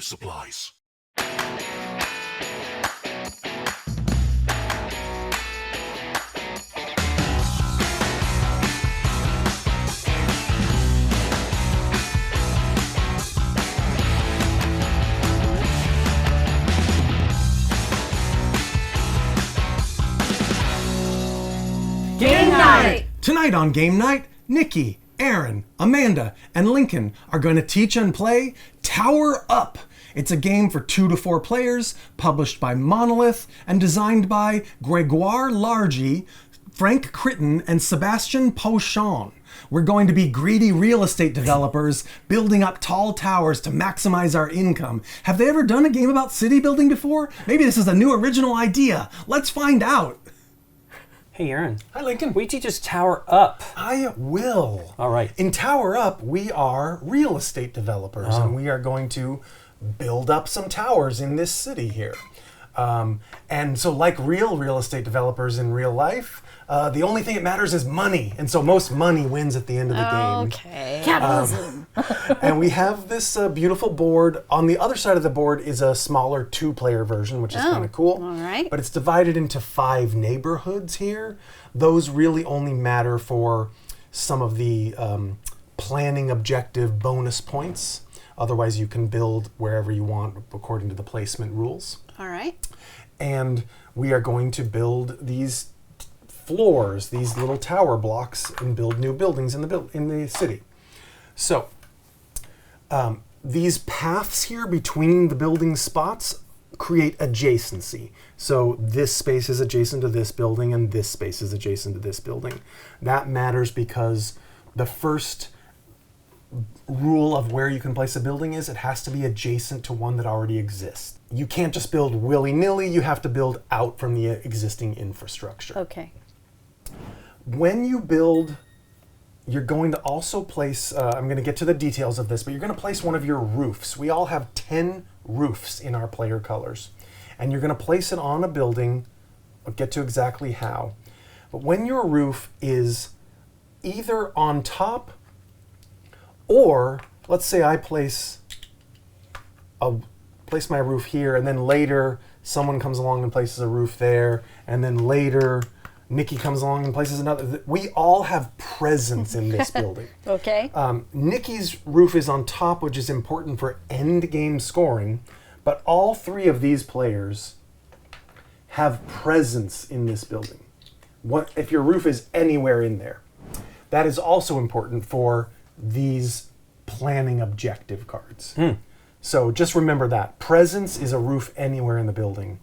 supplies. Game night! Tonight on Game Night, Nikki, Aaron, Amanda, and Lincoln are going to teach and play Tower Up. It's a game for 2 to 4 players, published by Monolith, and designed by Grégoire, Largey, Frank Crittin, and Sébastien Pauchon. We're going to be greedy real estate developers building up tall towers to maximize our income. Have they ever done a game about city building before? Maybe this is a new original idea. Let's find out. Hey, Aaron. Hi, Lincoln. We teach us Tower Up. I will. All right. In Tower Up, we are real estate developers, and we are going to build up some towers in this city here. And so like real estate developers in real life, the only thing that matters is money. And so most money wins at the end of the game. Okay. Capitalism. And we have this beautiful board. On the other side of the board is a smaller 2-player version, which is kind of cool. All right. But it's divided into 5 neighborhoods here. Those really only matter for some of the planning objective bonus points. Otherwise, you can build wherever you want according to the placement rules. All right. And we are going to build these floors, these little tower blocks, and build new buildings in the city. So these paths here between the building spots create adjacency. So this space is adjacent to this building, and this space is adjacent to this building. That matters because the first rule of where you can place a building is it has to be adjacent to one that already exists. You can't just build willy-nilly, you have to build out from the existing infrastructure. Okay. When you build, you're going to also place, I'm going to get to the details of this, but you're going to place one of your roofs. We all have 10 roofs in our player colors, and you're going to place it on a building. I'll get to exactly how. But when your roof is either on top, or let's say I place my roof here, and then later someone comes along and places a roof there, and then later Nikki comes along and places another. We all have presence in this building. Okay. Nikki's roof is on top, which is important for end game scoring, but all 3 of these players have presence in this building. What if your roof is anywhere in there? That is also important for these planning objective cards. So just remember that. Presence is a roof anywhere in the building.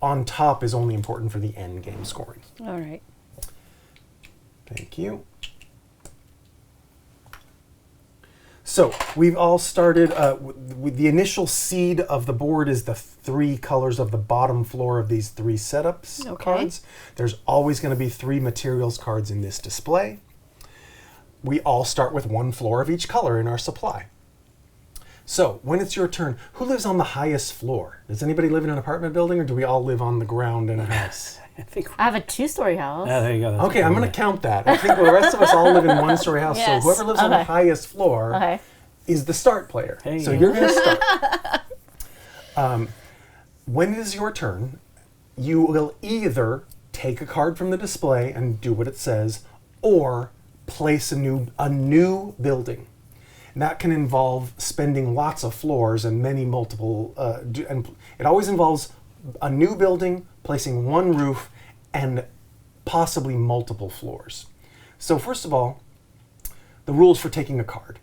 On top is only important for the end game scoring. All right. Thank you. So we've all started, with the initial seed of the board is the 3 colors of the bottom floor of these 3 setups cards. There's always going to be 3 materials cards in this display. We all start with 1 floor of each color in our supply. So when it's your turn, who lives on the highest floor? Does anybody live in an apartment building, or do we all live on the ground in a house? I have a 2-story house. Yeah, there you go. That's Okay, I'm going to count that. I think the rest of us all live in 1-story house. Yes. So whoever lives on the highest floor is the start player. Hey. So you're going to start. When it is your turn, you will either take a card from the display and do what it says, or place a new building. And that can involve spending lots of floors and multiple, and it always involves a new building, placing 1 roof, and possibly multiple floors. So first of all, the rules for taking a card.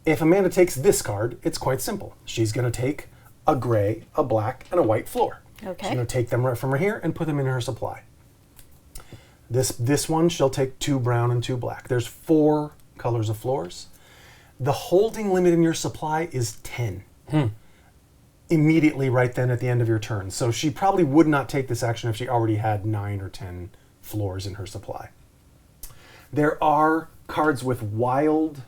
If Amanda takes this card, it's quite simple. She's going to take a gray, a black, and a white floor. Okay. She's going to take them right from here and put them in her supply. This one, she'll take 2 brown and 2 black. There's 4 colors of floors. The holding limit in your supply is 10. Immediately right then at the end of your turn. So she probably would not take this action if she already had 9 or 10 floors in her supply. There are cards with wild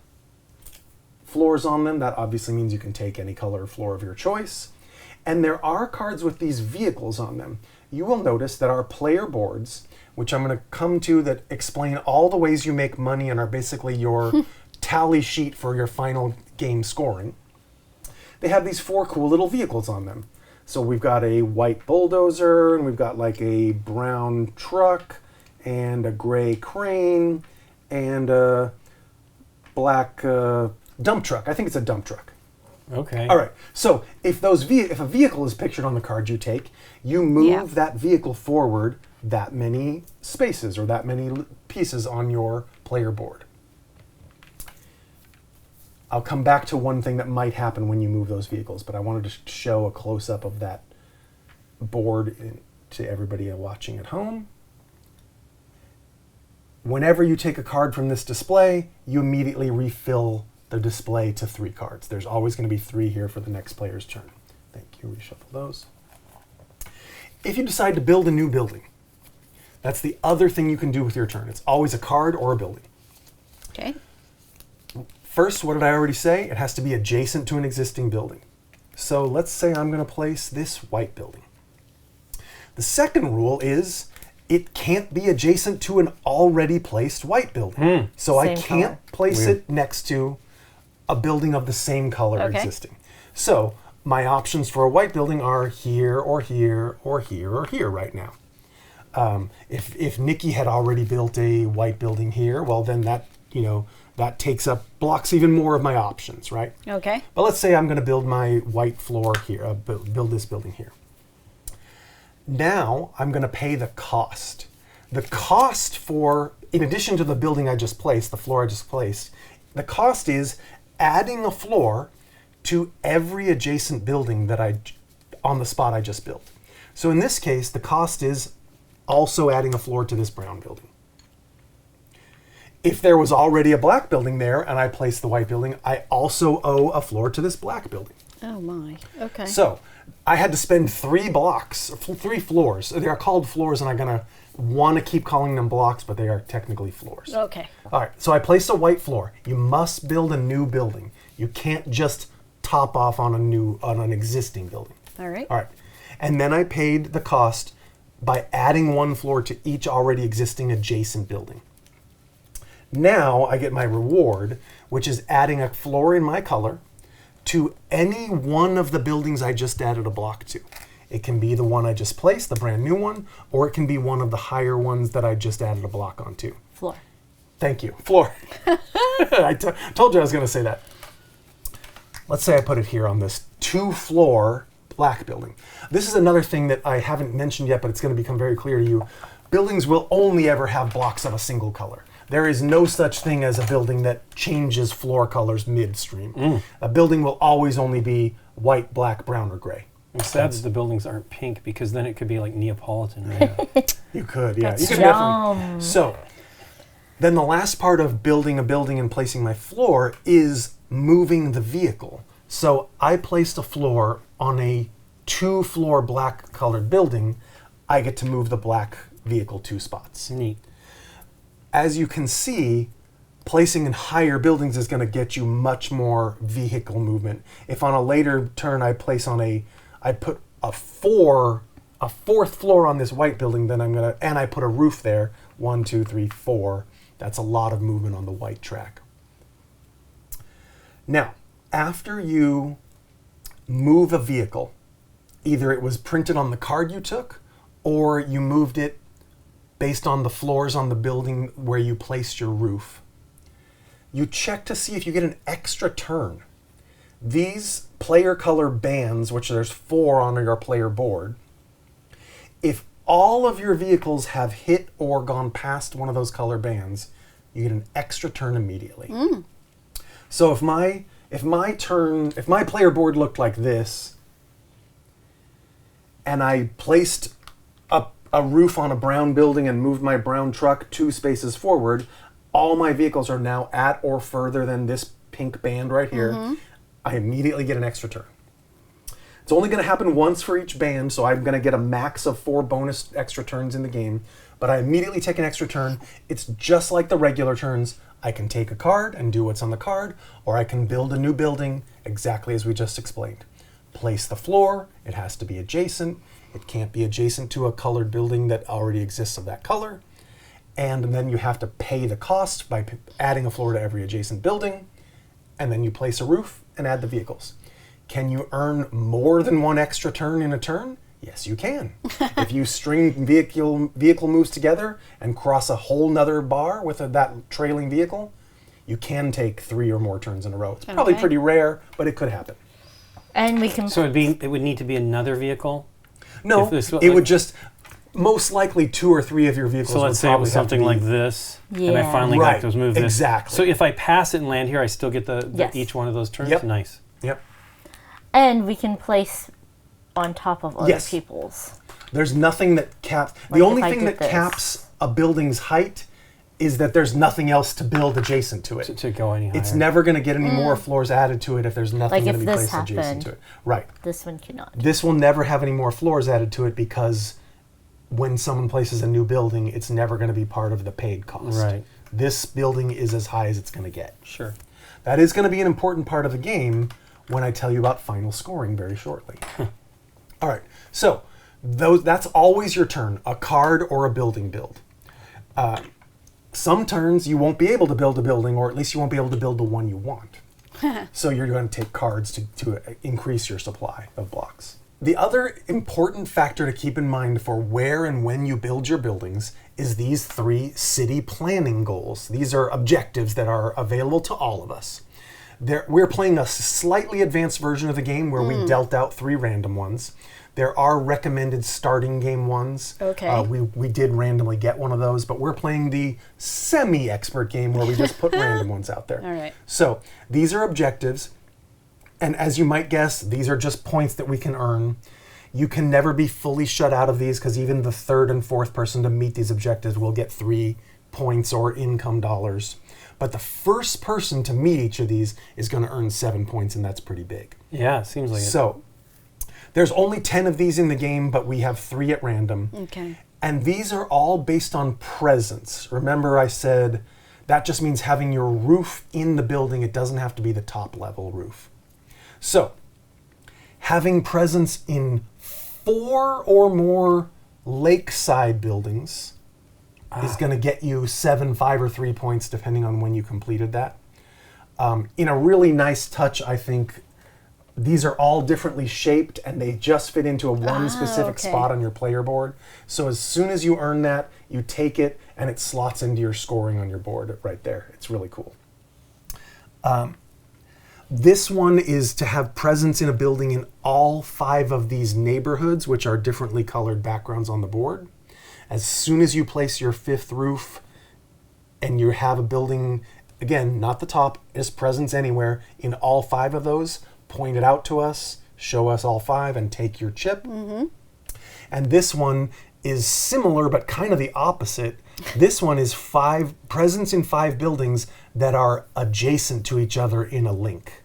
floors on them. That obviously means you can take any color floor of your choice. And there are cards with these vehicles on them. You will notice that our player boards, which I'm going to come to, that explain all the ways you make money and are basically your tally sheet for your final game scoring. they have these 4 cool little vehicles on them. So we've got a white bulldozer, and we've got like a brown truck, and a gray crane, and a black dump truck. I think it's a dump truck. Okay. All right. So if a vehicle is pictured on the card you take, you move that vehicle forward that many spaces or that many pieces on your player board. I'll come back to one thing that might happen when you move those vehicles, but I wanted to show a close-up of that board to everybody watching at home. Whenever you take a card from this display, you immediately refill the display to 3 cards. There's always going to be 3 here for the next player's turn. Thank you. Reshuffle those. If you decide to build a new building, that's the other thing you can do with your turn. It's always a card or a building. Okay. First, what did I already say? It has to be adjacent to an existing building. So let's say I'm going to place this white building. The second rule is it can't be adjacent to an already placed white building. So I Same can't color. place it next to a building of the same color existing. So my options for a white building are here or here or here or here right now. If Nikki had already built a white building here, well then that blocks even more of my options, right? Okay. But let's say I'm going to build my white floor here, build this building here. Now I'm going to pay the cost. The cost for, in addition to the building I just placed, the floor I just placed, the cost is adding a floor to every adjacent building that on the spot I just built. So in this case, the cost is also adding a floor to this brown building. If there was already a black building there and I placed the white building, I also owe a floor to this black building. Oh my. Okay. So I had to spend 3 floors. They are called floors, and I'm going to want to keep calling them blocks, but they are technically floors. Okay. All right, so I placed a white floor. You must build a new building. You can't just top off on an existing building. All right. All right. And then I paid the cost by adding 1 floor to each already existing adjacent building. Now I get my reward, which is adding a floor in my color to any one of the buildings I just added a block to. It can be the one I just placed, the brand new one, or it can be one of the higher ones that I just added a block onto. Floor. Thank you. Floor. I told you I was going to say that. Let's say I put it here on this 2-floor black building. This is another thing that I haven't mentioned yet, but it's going to become very clear to you. Buildings will only ever have blocks of a single color. There is no such thing as a building that changes floor colors midstream. A building will always only be white, black, brown, or gray. It's sad that the buildings aren't pink, because then it could be like Neapolitan, right? You could, yeah. That's You could definitely. So, then the last part of building a building and placing my floor is moving the vehicle. So I placed a floor on a 2-floor black colored building. I get to move the black vehicle 2 spots. Neat. As you can see, placing in higher buildings is going to get you much more vehicle movement. If on a later turn I put a 4th floor on this white building, then and I put a roof there, 1, 2, 3, 4. That's a lot of movement on the white track. Now, after you move a vehicle, either it was printed on the card you took, or you moved it based on the floors on the building where you placed your roof, you check to see if you get an extra turn. These player color bands, which there's 4 on your player board, if all of your vehicles have hit or gone past one of those color bands, you get an extra turn immediately. So if my player board looked like this, and I placed a roof on a brown building and moved my brown truck 2 spaces forward, all my vehicles are now at or further than this pink band right here. I immediately get an extra turn. It's only going to happen once for each band, so I'm going to get a max of 4 bonus extra turns in the game, but I immediately take an extra turn. It's just like the regular turns. I can take a card and do what's on the card, or I can build a new building exactly as we just explained. Place the floor. It has to be adjacent. It can't be adjacent to a colored building that already exists of that color. And then you have to pay the cost by adding a floor to every adjacent building. And then you place a roof and add the vehicles. Can you earn more than one extra turn in a turn? Yes, you can. If you string vehicle moves together and cross a whole nother bar with that trailing vehicle, you can take 3 or more turns in a row. It's probably pretty rare, but it could happen. And we can. So it would need to be another vehicle? No, it would just, most likely 2 or 3 of your vehicles. So let's say it was something like this, and I finally got those moves. Exactly. So if I pass it and land here, I still get each one of those turns? Yep. Nice. Yep. And we can place on top of other people's. There's nothing that caps. The only thing that caps a building's height is that there's nothing else to build adjacent to it. To go any higher. It's never going to get any more floors added to it if there's nothing going to be placed adjacent to it. Right. This one cannot. This will never have any more floors added to it because when someone places a new building, it's never going to be part of the paid cost. Right. This building is as high as it's going to get. Sure. That is going to be an important part of the game when I tell you about final scoring very shortly. All right. So that's always your turn, a card or a building build. Some turns you won't be able to build a building, or at least you won't be able to build the one you want. So you're going to take cards to increase your supply of blocks. The other important factor to keep in mind for where and when you build your buildings is these 3 city planning goals. These are objectives that are available to all of us. We're playing a slightly advanced version of the game where we dealt out 3 random ones. There are recommended starting game ones. Okay. We did randomly get one of those, but we're playing the semi-expert game where we just put random ones out there. All right. So these are objectives, and as you might guess, these are just points that we can earn. You can never be fully shut out of these because even the 3rd and 4th person to meet these objectives will get 3 points or income dollars. But the first person to meet each of these is going to earn 7 points, and that's pretty big. Yeah, it seems like it. So there's only 10 of these in the game, but we have 3 at random. Okay. And these are all based on presence. Remember I said that just means having your roof in the building. It doesn't have to be the top level roof. So having presence in 4 or more lakeside buildings is going to get you 7, 5, or 3 points depending on when you completed that. In a really nice touch, I think, these are all differently shaped and they just fit into one specific spot on your player board. So as soon as you earn that, you take it and it slots into your scoring on your board right there. It's really cool. This one is to have presence in a building in all 5 of these neighborhoods, which are differently colored backgrounds on the board. As soon as you place your 5th roof and you have a building, again, not the top, just presence anywhere, in all 5 of those, point it out to us, show us all 5, and take your chip. Mm-hmm. And this one is similar, but kind of the opposite. This one is presence in 5 buildings that are adjacent to each other in a link.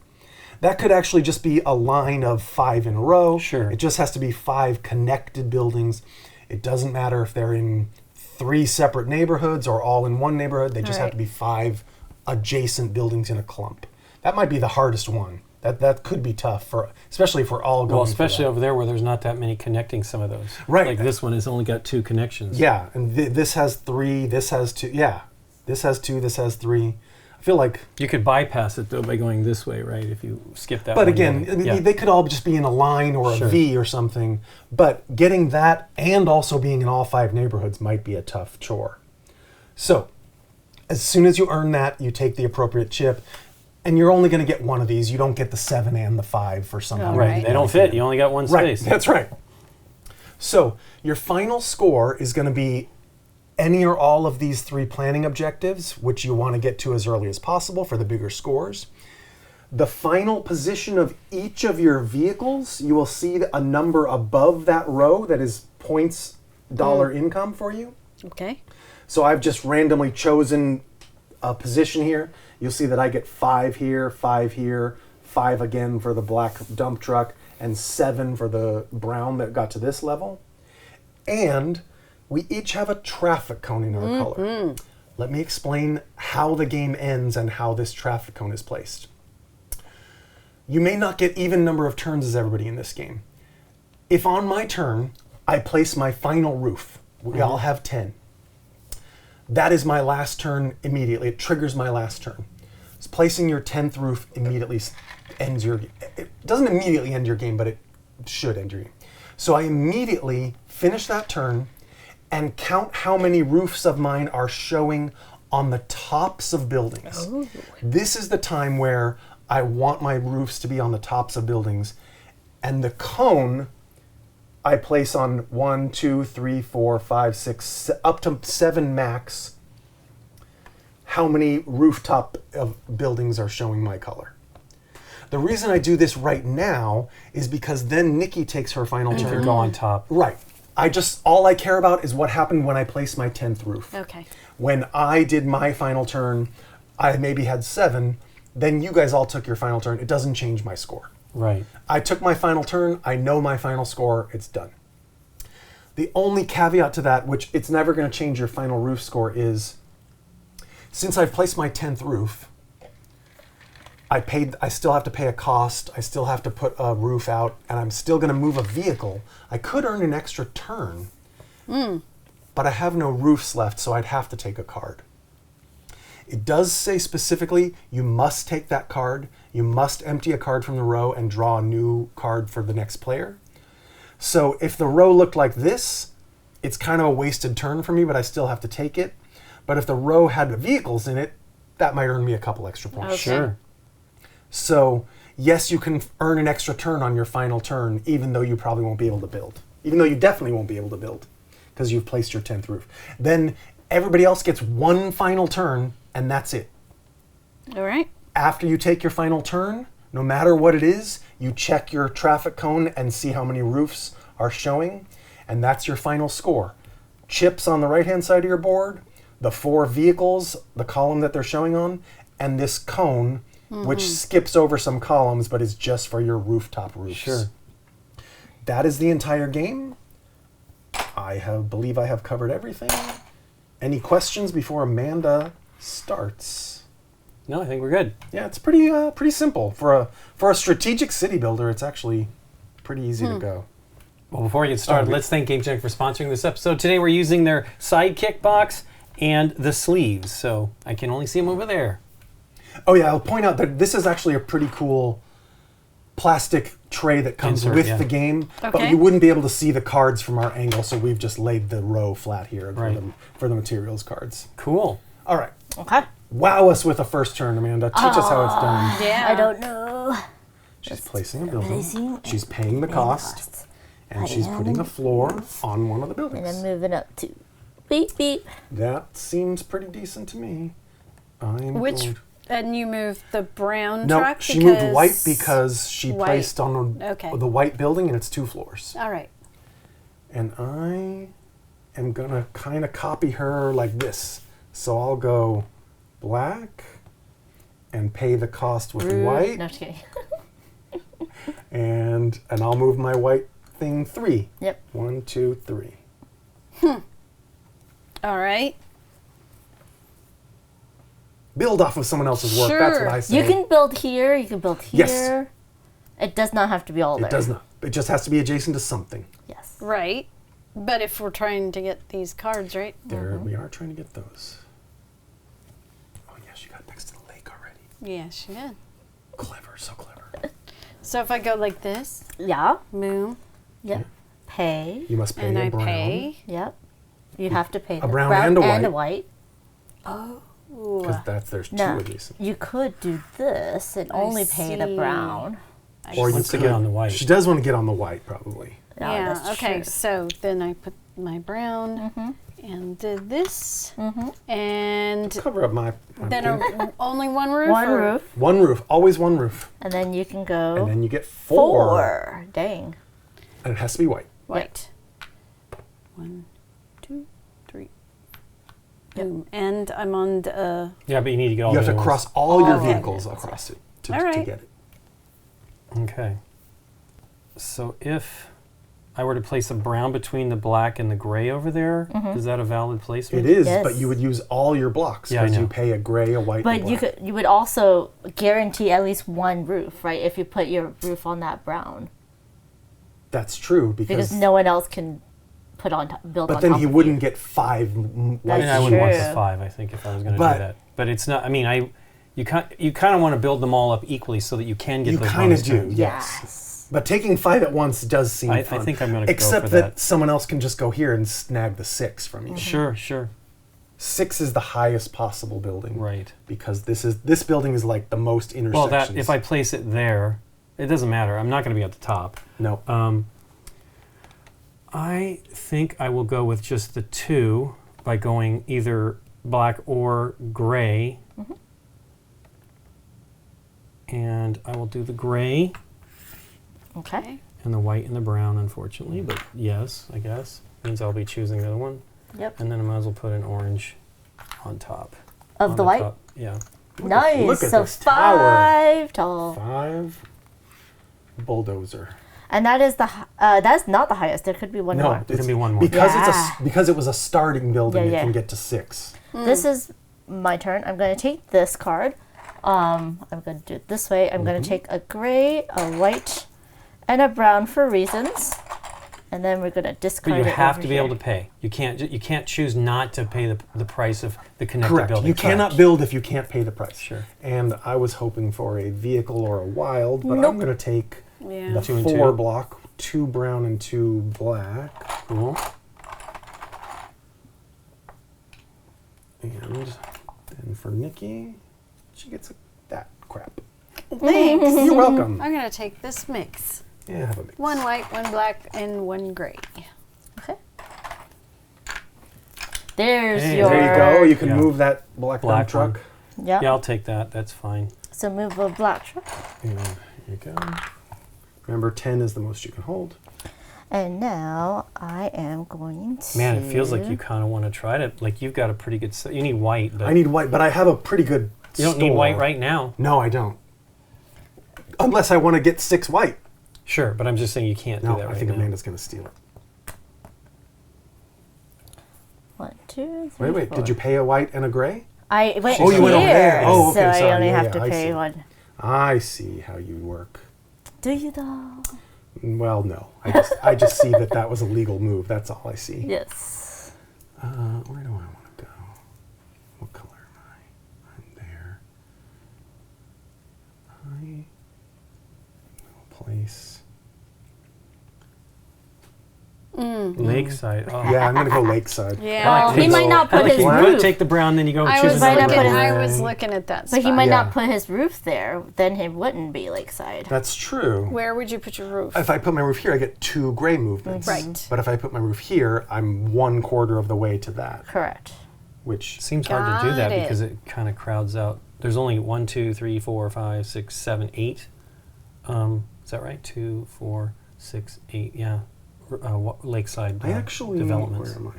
That could actually just be a line of 5 in a row. Sure. It just has to be 5 connected buildings. It doesn't matter if they're in 3 separate neighborhoods or all in one neighborhood. They just have to be 5 adjacent buildings in a clump. That might be the hardest one. That could be tough, especially if we're all going. Well, especially over there where there's not that many connecting some of those. Right. Like this one has only got 2 connections. Yeah, and this has 3, this has 2. Yeah, this has 2, this has 3. I feel like... You could bypass it, though, by going this way, right, if you skip that But one again, building. they could all just be in a line or a V or something. But getting that and also being in all 5 neighborhoods might be a tough chore. So, as soon as you earn that, you take the appropriate chip. And you're only going to get one of these. You don't get the 7 and the 5 for somehow. Right, they don't fit. You only got one space. Right, that's right. So your final score is going to be any or all of these 3 planning objectives, which you want to get to as early as possible for the bigger scores. The final position of each of your vehicles, you will see a number above that row that is points, dollar income for you. Okay. So I've just randomly chosen a position here. You'll see that I get 5 here, 5 again for the black dump truck, and 7 for the brown that got to this level. And we each have a traffic cone in our color. Let me explain how the game ends and how this traffic cone is placed. You may not get even number of turns as everybody in this game. If on my turn, I place my final roof, we all have 10. That is my last turn immediately. It triggers my last turn. So placing your 10th roof immediately ends your game. It doesn't immediately end your game, but it should end your game. So I immediately finish that turn and count how many roofs of mine are showing on the tops of buildings. Oh. This is the time where I want my roofs to be on the tops of buildings. And the cone I place on 1, 2, 3, 4, 5, 6, up to 7 max. How many rooftop of buildings are showing my color? The reason I do this right now is because then Nikki takes her final You turn. can go on top. Right. All I care about is what happened when I placed my 10th roof. Okay. When I did my final turn, I maybe had 7. Then you guys all took your final turn. It doesn't change my score. Right. I took my final turn. I know my final score. It's done. The only caveat to that, which it's never going to change your final roof score, is since I've placed my 10th roof, I still have to pay a cost. I still have to put a roof out, and I'm still going to move a vehicle. I could earn an extra turn, but I have no roofs left, so I'd have to take a card. It does say specifically you must take that card. You must empty a card from the row and draw a new card for the next player. So if the row looked like this, it's kind of a wasted turn for me, but I still have to take it. But if the row had vehicles in it, that might earn me a couple extra points. Okay. Sure. So yes, you can earn an extra turn on your final turn, even though you probably won't be able to build. Even though you definitely won't be able to build, because you've placed your 10th roof. Then everybody else gets one final turn, and that's it. All right. After you take your final turn, no matter what it is, you check your traffic cone and see how many roofs are showing, and that's your final score. Chips on the right-hand side of your board, the 4 vehicles, the column that they're showing on, and this cone, which skips over some columns but is just for your rooftop roofs. Sure. That is the entire game. Believe I have covered everything. Any questions before Amanda starts? No, I think we're good. Yeah, it's pretty simple for a strategic city builder. It's actually pretty easy to go. Well, before we get started, let's thank Gamegenic for sponsoring this episode. Today we're using their sidekick box and the sleeves, so I can only see them over there. Oh yeah, I'll point out that this is actually a pretty cool plastic tray that comes Insert, with yeah. the game, but Okay. you wouldn't be able to see the cards from our angle, so we've just laid the row flat here Right. for the materials cards. Cool. All right, Okay. wow us with a first turn, Amanda. Teach us how it's done. Yeah. I don't know. She's placing a building. Placing She's paying the cost, and she's putting a floor on one of the And I'm buildings. moving up to beep beep. That seems pretty decent to me. And you moved the brown No, truck? she moved white because she white. placed on Okay. the white building, and it's 2 floors. All right. And I am going to kind of copy her like this. So I'll go black and pay the cost with white, No, just kidding. and I'll move my white thing 3. Yep. 1, 2, 3. All right. Build off of someone else's work. That's what Sure. I say. You can build here. You can build here. Yes. It does not have to be all there. It does not. It just has to be adjacent to something. Yes. Right. But if we're trying to get these cards, right? There, we are trying to get those. Oh yes, you got next to the lake already. Yeah, she did. Clever, so clever. So if I go like this, Yeah. move, Yep. Pay. You must pay and a I brown. pay. Yep. You have to pay A brown and a and white. Ooh. Because there's 2 No, adjacent. you could do this and only pay the see. brown. Or you Wants to get on the white. She does want to get on the white, probably. No, Yeah, that's okay. true. So then I put my brown and did this. And Cover up my then thing. only one roof? One or- roof, One roof, always one roof. and then you can go And then you get 4. 4. Dang. And it has to be white. White. 1, 2, 3. Boom. And I'm on the, Yeah, but you need to get all You have the to other cross all your Okay. vehicles across it to All right. get it. ones. Okay. So if I were to place a brown between the black and the gray over there, is that a valid placement? It is, Yes. but you would use all your blocks Yeah, I because you know. pay a gray, a white, But and you black. would also guarantee at least one roof, right? If you put your roof on that brown, That's true because no one else can build on But then top he of wouldn't you. get 5 white. That's And I wouldn't want the true. 5, I think, if I was going to But- do that. But it's not, I mean, You kind of want to build them all up equally so that you can get You those kind of bonus do, turns. yes. But taking 5 at once does seem I fun. think I'm going to go Except for that that. someone else can just go here and snag the 6 from you. Sure. 6 is the highest possible building. Right. Because this building is like the most Well, intersections. if I place it there, it doesn't matter. I'm not going to be at the top. No. I think I will go with just the 2 by going either black or gray. And I will do the gray Okay. and the white and the brown, unfortunately. But yes, I guess. Means I'll be choosing the other one. Yep. And then I might as well put an orange on top. Of On the white? top. Yeah. Nice. look at so this tower. 5 tall. 5 bulldozer. And that is that's not the highest. There could be one No, more. There can be one more. Because Yeah. because it was a starting building, Yeah, it yeah. can get to 6. This is my turn. I'm going to take this card. I'm going to do it this way. I'm going to take a gray, a white, and a brown for reasons. And then we're going to discard But you it have over to be here. able to pay. You can't choose not to pay the price of the connected Correct. building. You cannot build if you can't pay the price. Sure. And I was hoping for a vehicle or a wild, but Nope. I'm going to take Yeah. the 2 and 4 2. block, 2 brown and 2 black. Cool. And then for Nikki, she gets that crap. Thanks. You're welcome. I'm going to take this mix. Yeah, have a mix. 1 white, 1 black, and 1 gray. Okay. There's Hey, your... There you go. You can Yeah. move that black dump Black truck. Yep. Yeah, I'll take that. That's fine. So move a black truck. And here you go. Remember, 10 is the most you can hold. And now I am going to... Man, it feels like you kind of want to try to. Like you've got a pretty good. You need white, but I need white, but I have a pretty good you don't need store. white right now. No, I don't. Unless I want to get 6 white. Sure, but I'm just saying you can't do No, that I right think now. Amanda's going to steal it. 1, 2, 3, Wait, 4. did you pay a white and a gray? I went Oh, you here, went over there. Oh, okay, so sorry. I only Yeah, have to I pay see. 1. I see how you work. Do you though? Well, no. I just see that was a legal move. That's all I see. Yes. Where do I want to go? What color am I? I'm there. I will place. Lakeside. Oh. Yeah, I'm going to go lakeside. Yeah. Well, he might not put his Black. roof. Take the brown, then you go I choose was, another might not looking, put brown. I was looking at that But spot. he might Yeah. not put his roof there. Then it wouldn't be lakeside. That's true. Where would you put your roof? If I put my roof here, I get 2 gray movements. Right. But if I put my roof here, I'm 1/4 of the way to that, Correct. which Seems hard to do that Got it. because it kind of crowds out. There's only 1, 2, 3, 4, 5, 6, 7, 8. Is that right? 2, 4, 6, 8. Yeah. Lakeside I actually developments. Where am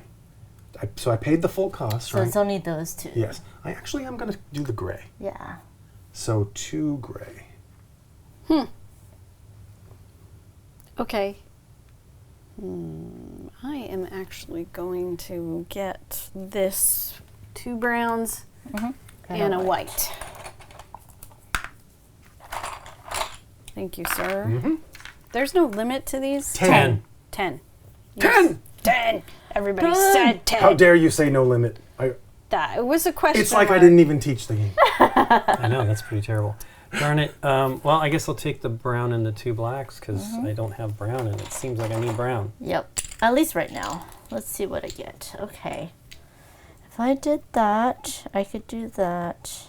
I? So I paid the full cost, So right? it's only those 2. Yes. I actually am going to do the gray. Yeah. So 2 gray. Okay. I am actually going to get this 2 browns and a white. Thank you, sir. There's no limit to these? 10. 10. 10! 10! Everybody 10. said 10. How dare you say no limit? That was a question. It's like I mark. didn't even teach the game. I know, that's pretty terrible. Darn it. Well, I guess I'll take the brown and the 2 blacks because I don't have brown and it seems like I need brown. Yep. At least right now. Let's see what I get. Okay. If I did that, I could do that.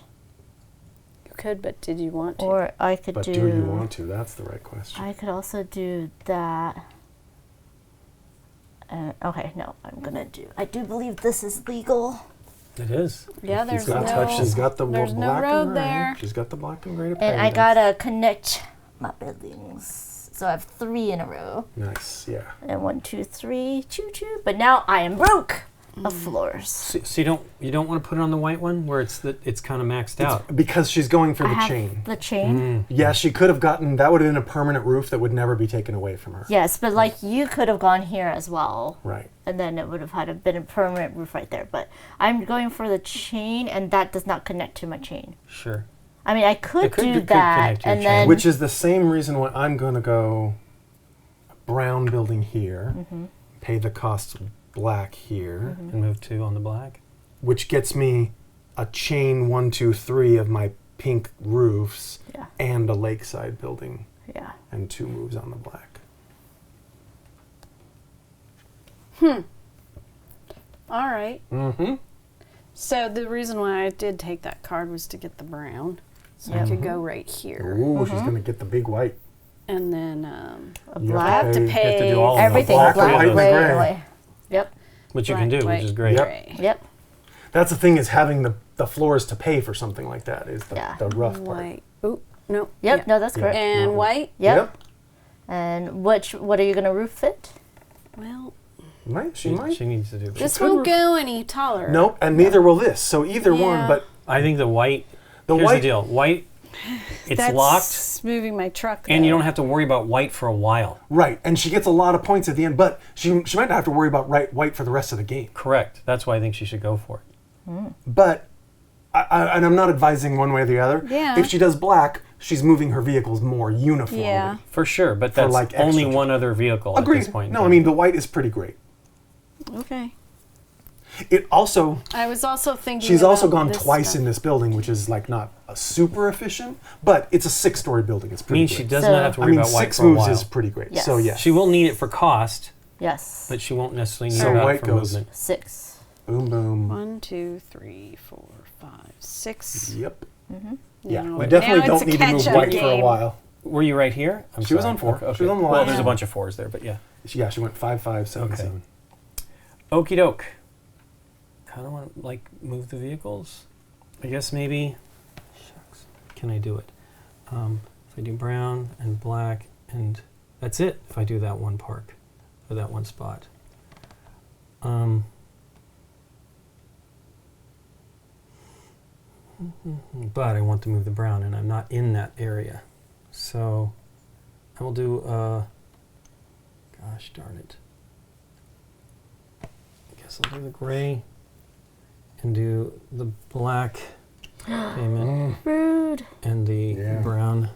You could, but did you want to? Or I could But do... do you want to? That's the right question. I could also do that. Okay, no, I'm gonna do... I do believe this is legal. It is. Yeah, She's there's got, no. she's got the there's no black road and gray. there. She's got the black and gray to pay And I with. gotta connect my buildings. So I have 3 in a row. Nice, yeah. And 1, 2, 3, choo-choo. But now I am broke of floors. So you don't want to put it on the white one where it's kind of maxed out. Because she's going for I the have chain. the chain. Yeah, she could have gotten, that would have been a permanent roof that would never be taken away from her. Yes, but like you could have gone here as well. Right. And then it would have been a permanent roof right there. But I'm going for the chain, and that does not connect to my chain. Sure. I mean, I could It could- do it could that, connect to your and chain. then Which is the same reason why I'm going to go brown building here, pay the cost black here, And move 2 on the black. which gets me a chain 1, 2, 3 of my pink roofs Yeah. and a lakeside building Yeah. and 2 moves on the black. All right. Mm-hmm. So the reason why I did take that card was to get the brown. So I could go right here. Ooh, she's going to get the big white. And then A You black. have to You have to do all of them. Everything. Black, Black, white, and gray, gray. and white. Yep. Which you black, can do, white, which is great. Yep. gray. Yep. That's the thing, is having the floors to pay for something like that is the, Yeah. the rough part. White. Oh, no. Yep. yeah. No, that's Yeah. correct. And No. white. Yep. And what are you gonna roof it? Well, She might. She needs to do this. this could won't go any taller. Nope, and neither will this. So either one, Yeah. but I think the white. The here's white- the deal. White. It's That's locked, moving my truck. and you though. don't have to worry about white for a while. right, and she gets a lot of points at the end, but she might not have to worry about white for the rest of the game. Correct. That's why I think she should go for it. But, and I'm not advising one way or the other. Yeah. If she does black, she's moving her vehicles more uniformly. Yeah. For sure, but that's like only extra- one other vehicle at Agreed. this point. in No, I time. mean the white is pretty great. Okay. It also, I was also thinking. she's also about gone this twice stuff. in this building, which is like not a super efficient, but it's a 6-story building. It's I pretty mean, great. she does So- not have to I worry mean, about white 6 for a moves while. is pretty great. Yes. So yeah, She will need it for cost, Yes. but she won't necessarily need So it white for goes- movement. 6. boom, boom. 1, 2, 3, 4, 5, 6. Yep. Mm-hmm. Yeah, Now- we definitely now it's don't a need to move catch-up white for a game. while. Were you right here? I'm She was sorry. on 4. Okay. She was on the Well, last there's a one. bunch of 4s there, but yeah. Yeah, she went 5, 5, 7, Okay. 7. Okie doke. Kind of want to like move the vehicles. I guess maybe. Shucks. Can I do it? If I do brown and black, and that's it. If I do that one park, or that one spot. But I want to move the brown, and I'm not in that area, so I will do. Gosh darn it. I guess I'll do the gray and do the black payment Rude. and the Yeah. brown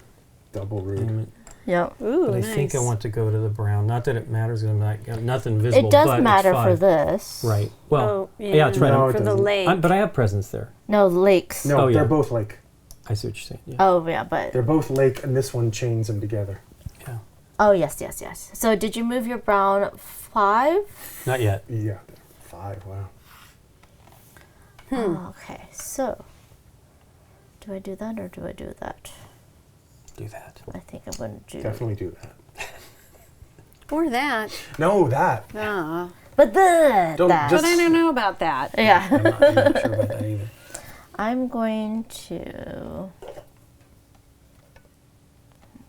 Double rude. payment. Yep. Ooh, But I nice. think I want to go to the brown. Not that it matters, because I'm not got nothing visible. It does but matter it's for 5. this. Right. Well, Oh, yeah, it's right. No, it for the doesn't. lake. But I have presents there. No, lakes. No, Oh, yeah. they're both like, I see what you're saying. Yeah. Oh, yeah, but. they're both lake, and this one chains them together. Yeah. Oh, yes, yes, yes. So did you move your brown 5? Not yet. Yeah, 5, wow. Oh, okay, so. Do I do that or do I do that? Do that. I think I'm going to do. Definitely do that. Or that. No, that. Ah. But then. Don't that. just- But I don't know about that. Yeah. I'm not sure about that either. I'm going to.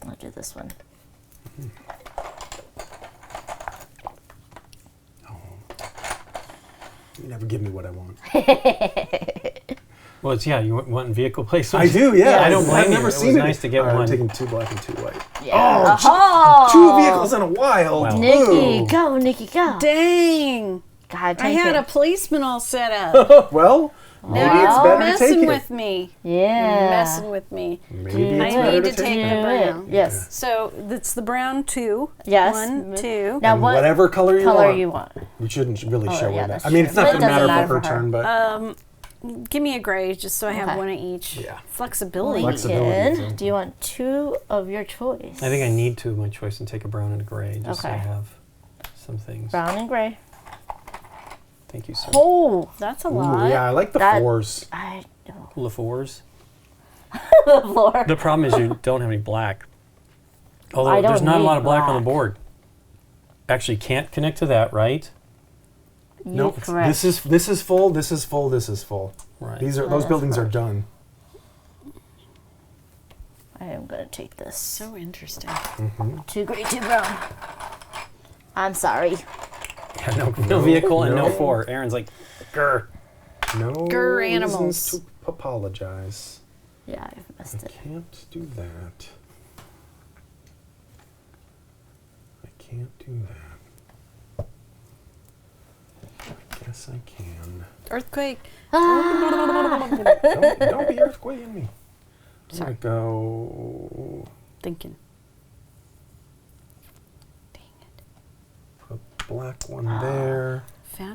I'll do this one. You never give me what I want. Well, it's you want vehicle placement. I do, yeah. Yes. I don't blame I've you. never It was seen it. nice to get All right, one. I'm taking 2 black and 2 white. Yeah. Oh, 2 vehicles in a while. Wow. Nikki, Whoa. go, Nikki, go. Dang. God, I take had it. a policeman all set up. Well, maybe it's Well, better to take messing it. with me. Yeah. Messing with me. Maybe I it's better need to to take take it. the Do brown. it. Yes. So that's the brown 2. Yes. 1, 2. Now, And what whatever color you want. want? You shouldn't really Oh, show yeah, her that. that's I mean, true. it's not But going it to matter doesn't for her matter for her. turn, but Give me a gray just so I have Okay. one of each. Yeah. Flexibility. Flexibility. And do you want 2 of your choice? I think I need 2 of my choice and take a brown and a gray, just so I Okay. have some things. Brown and gray. Thank you, sir. Oh, That's a ooh, lot. yeah, I like the That- 4s. I know. LaFours. The floor. The problem is you don't have any black. I Although there's don't not a need lot of black on the black. board. Actually, can't connect to that, right? You're Nope. correct. This is full. This is full. This is full. Right. Those that's buildings are correct. done. I am going to take this. So interesting. 2 gray, 2 brown. I'm sorry. Yeah, no vehicle and no no. 4. Aaron's like, grr. No Grr reasons animals. to apologize. Yeah, I've messed I it. can't do that. I can't do that. I guess I can. Earthquake. Don't be earthquaking me. I'm gonna go Thinking. Dang it. put a black one there. A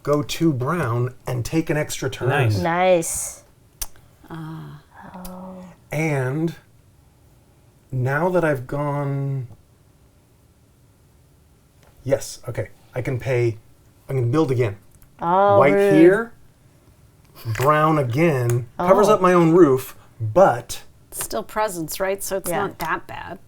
go 2 brown, and take an extra turn. Nice. Nice. And now that I've gone... Yes, okay. I can build again. Oh, White rude. here, brown again, covers up my own roof, but... Still presents, right? So it's Yeah. not that bad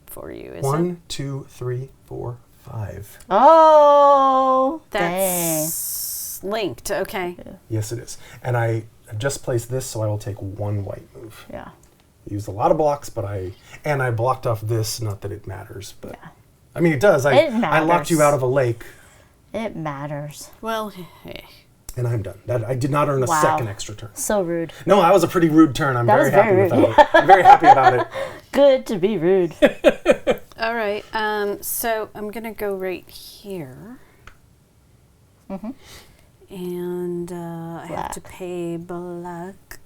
for you, is it? 1, 2, 3, 4, 5. Oh, dang. That's linked. Okay. Yes, it is. And I have just placed this, so I will take 1 white move. Yeah. Used a lot of blocks, but I blocked off this. Not that it matters, but Yeah. I mean it does. It I locked you matters. out of a lake, It matters. Well, hey. and I'm done. That I did not earn a Wow. second extra turn. So rude. No, that was a pretty rude turn. I'm That very was happy very with rude. that. I'm very happy about it. Good to be rude. All right. So I'm gonna go right here. And I have to Black. pay black.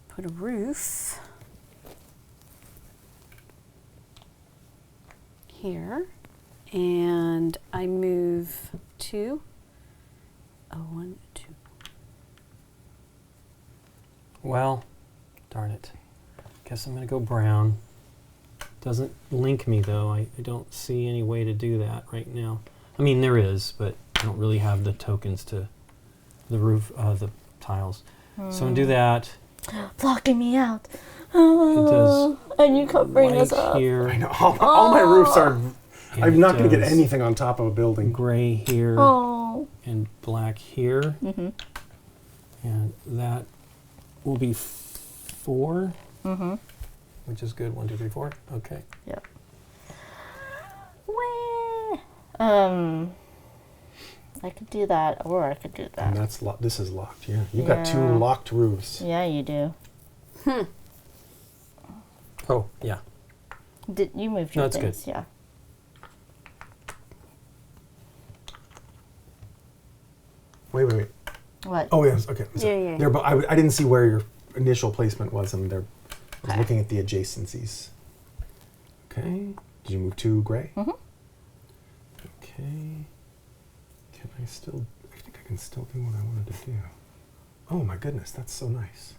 Put a roof here, and I move 2. 1, 2. Well, darn it. Guess I'm going to go brown. Doesn't link me, though. I don't see any way to do that right now. I mean, there is, but I don't really have the tokens to the roof, the tiles. So I'm going to do that. Blocking me out. It does And you covering white us up. here, I know all my roofs are. and I'm it not going to get does anything on top of a building. gray here, Oh. and black here. And that will be 4. Which is good. 1, 2, 3, 4. Okay. Yep. Wah. I could do that, or I could do that. And that's this is locked. Yeah, you've got 2 Yeah. locked roofs. Yeah, you do. Oh, yeah. Did you moved your No, it's things? good. Yeah. Wait. What? Oh yes, okay. So Yeah. There, but I didn't see where your initial placement was, and I was looking at the adjacencies. Okay. Did you move 2 gray? Mm-hmm. Okay. Can I still? I think I can still do what I wanted to do. Oh my goodness, that's so nice.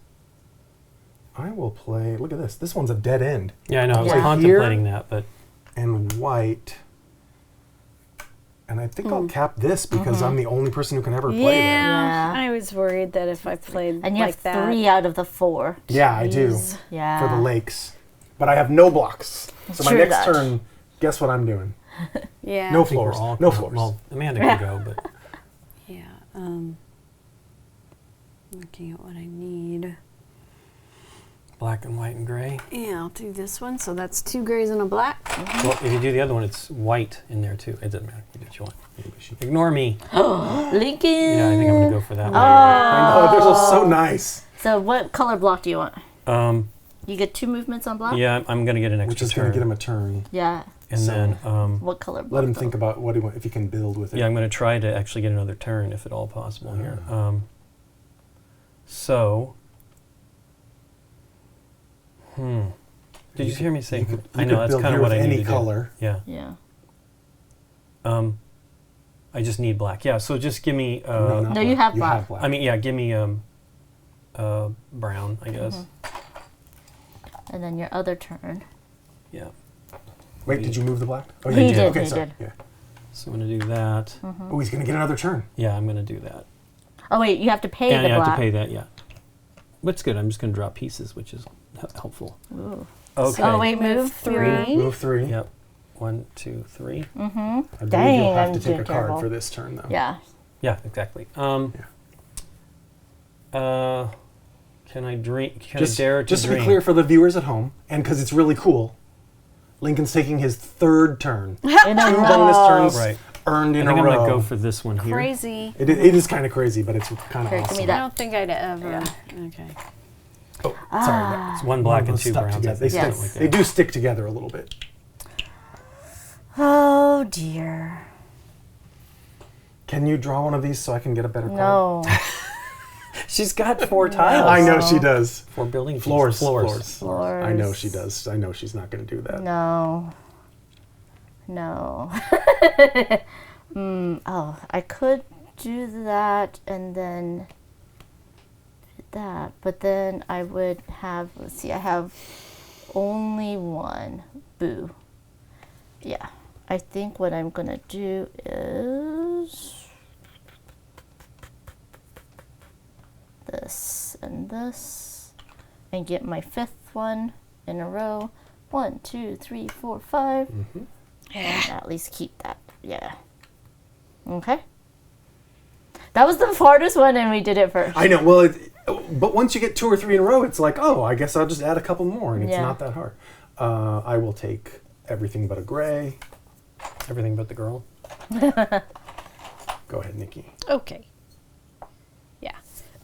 I will play. Look at this. This one's a dead end. Yeah, I know. I was Yeah. contemplating that, but And white. And I think I'll cap this because I'm the only person who can ever play there. Yeah. I was worried that if I played And you like have that. 3 out of the 4. Yeah, I do. Jeez. Yeah. For the lakes. But I have no blocks. So my True next that. turn, guess what I'm doing? Yeah. No I think we're floors. all No floors. Well, Amanda can go, but Yeah. Looking at what I need. black and white and gray. Yeah, I'll do this one. So that's 2 grays and a black. Well, if you do the other one, it's white in there too. It doesn't matter. You do what you want. Ignore me. Lincoln. Yeah, I think I'm gonna go for that I know, they're so nice. So what color block do you want? one. You get 2 movements on block? Yeah, I'm gonna get an extra Which is turn. going to get him a turn. Yeah. and so- then What color block? Let him though? think about what he if he can build with it. yeah, I'm gonna try to actually get another turn if at all possible here. So. Did you hear me say? You could, I you know could that's build kind of here what with I need any to color. do. Yeah. Yeah. I just need black. Yeah. So just give me. No, not No, you black. have black. I mean, yeah. Give me brown. I guess. And then your other turn. Yeah. Wait, did you move the black? Oh, He you did, Okay, he sorry. did. Yeah. So I'm gonna do that. Oh, he's going to get another turn. Yeah, I'm gonna do that. Oh wait, you have to pay And the I have black. to pay that. Yeah. But it's good. I'm just gonna drop pieces, which is helpful. Ooh. Okay. Oh wait, move Move 3. Move 3. Yep. 1, 2, 3. I believe Dang, you'll have I'm to take doing a card terrible. for this turn, though. Yeah. Yeah, exactly. Can I drink? Can Just, I dare to just to drink? be clear for the viewers at home, and because it's really cool, Lincoln's taking his 3rd turn. In a 2 row. bonus turns Right. earned I in think a I'm row. gonna go for this one here. Crazy. It is kind of crazy, but it's kind of Here, give me awesome. that. I don't think I'd ever. Okay. Oh, sorry. It's one black and Those 2 stuck browns. I together. think, They, Yes. something like they that. do stick together a little bit. Oh dear. Can you draw one of these so I can get a better card? No. She's got 4 tiles. I know she does. 4 building pieces. Floors. Floors. I know she does. I know she's not going to do that. No. No. Oh, I could do that and then do that, but then I would have, let's see, I have only one. Boo. Yeah. I think what I'm going to do is this and this and get my 5th one in a row. 1, 2, 3, 4, 5. And at least keep that. Yeah. Okay. That was the hardest one and we did it first. I know. Well, but once you get 2 or 3 in a row, it's like, oh, I guess I'll just add a couple more, and it's Yeah. not that hard. I will take everything but a gray. Everything but the girl. Go ahead, Nikki. Okay. Yeah.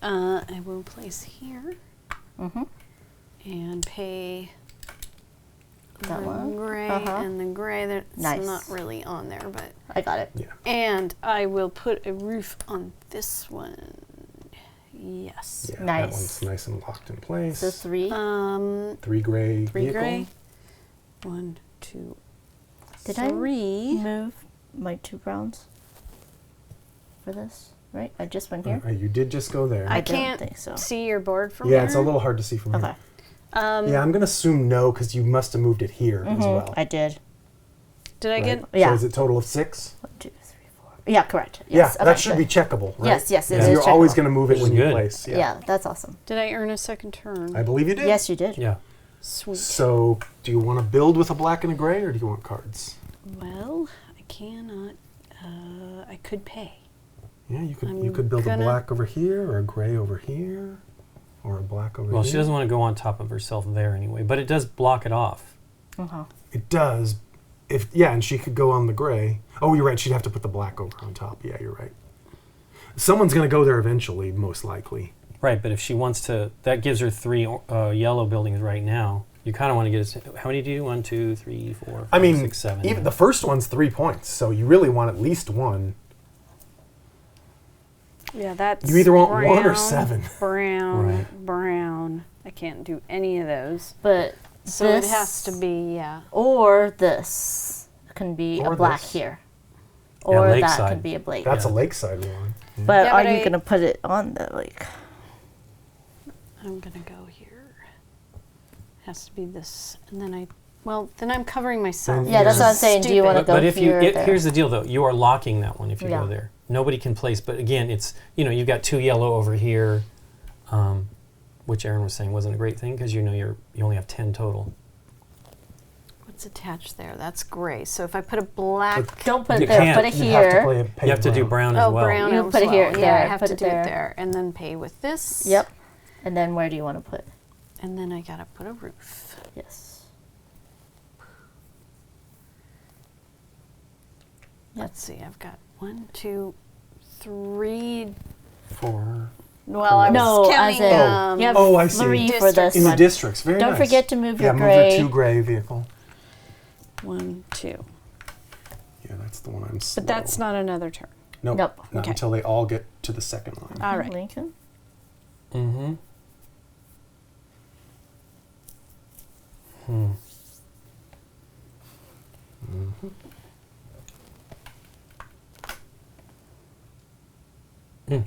I will place here and pay That the one? gray and the gray. That's Nice. not really on there, but. I got it. Yeah. And I will put a roof on this one. Yes. Yeah, Nice. That one's nice and locked in place. So 3. 3 gray 3 vehicle. gray. 1, 2, Did I 3. move my 2 browns for this? Right? I just went here. You did just go there. I don't can't think so. see your board from yeah, here. it's a little hard to see from Okay. here. Yeah, I'm going to assume no, because you must have moved it here as well. I did. Did I right? get? Yeah. So is it total of 6? 1, 2, 3, 4. Yeah, correct. Yes. Yeah, that should be checkable, right? Yes, yes, it So is you're always checkable. going to move it Which when is you good. place. Yeah, that's awesome. Did I earn a second turn? I believe you did. Yes, you did. Yeah. Sweet. So do you want to build with a black and a gray, or do you want cards? Well, I cannot. I could pay. Yeah, you I'm could build a gonna- black over here, or a gray over here, or a black over Well, here. she doesn't want to go on top of herself there anyway, but it does block it off. It does. And she could go on the gray. Oh, you're right. She'd have to put the black over on top. Yeah, you're right. Someone's going to go there eventually, most likely. Right, but if she wants to, that gives her 3 yellow buildings right now. You kind of want to get it. How many do you do? 1, 2, 3, 4, 5, I mean, 6, 7. even the first one's 3 points, so you really want at least 1. Yeah, that's. You either want brown, 1 or 7. Brown, Right. brown. I can't do any of those. But So this it has to be, yeah. or this can be Or a black this. here. Yeah, Or that lakeside. can be a blake. That's Yeah. a lakeside one. But Yeah, are but you I- going to put it on the lake? I'm gonna go here. Has to be this, and then then I'm covering myself. Then Yeah, that's what I'm saying. Do you want to Stupid. go But if here? you, there? here's the deal though, you are locking that one if you Yeah. go there. Nobody can place, but again, it's, you've got 2 yellow over here, which Aaron was saying wasn't a great thing because you only have 10 total. What's attached there? That's gray. So if I put a black. Don't put You it there. can't. Put it You have to here. pay You have to do brown as well. brown. You as put it here, well. there, Yeah, I have put to it do it there. there, and then pay with this. Yep. And then where do you want to put? And then I gotta put a roof. Yes. Let's see. I've got 1, 2, 3. 4. Well, I was No, counting. as in you have Oh, I see. 3 for District. this In the one. districts. Very Don't nice. forget to move your move gray. your 2 gray vehicle. 1, 2. Yeah, that's the one I'm slow. But that's not another turn. Nope. Nope. Not Okay. until they all get to the second line. All right. Lincoln. Mm-hmm.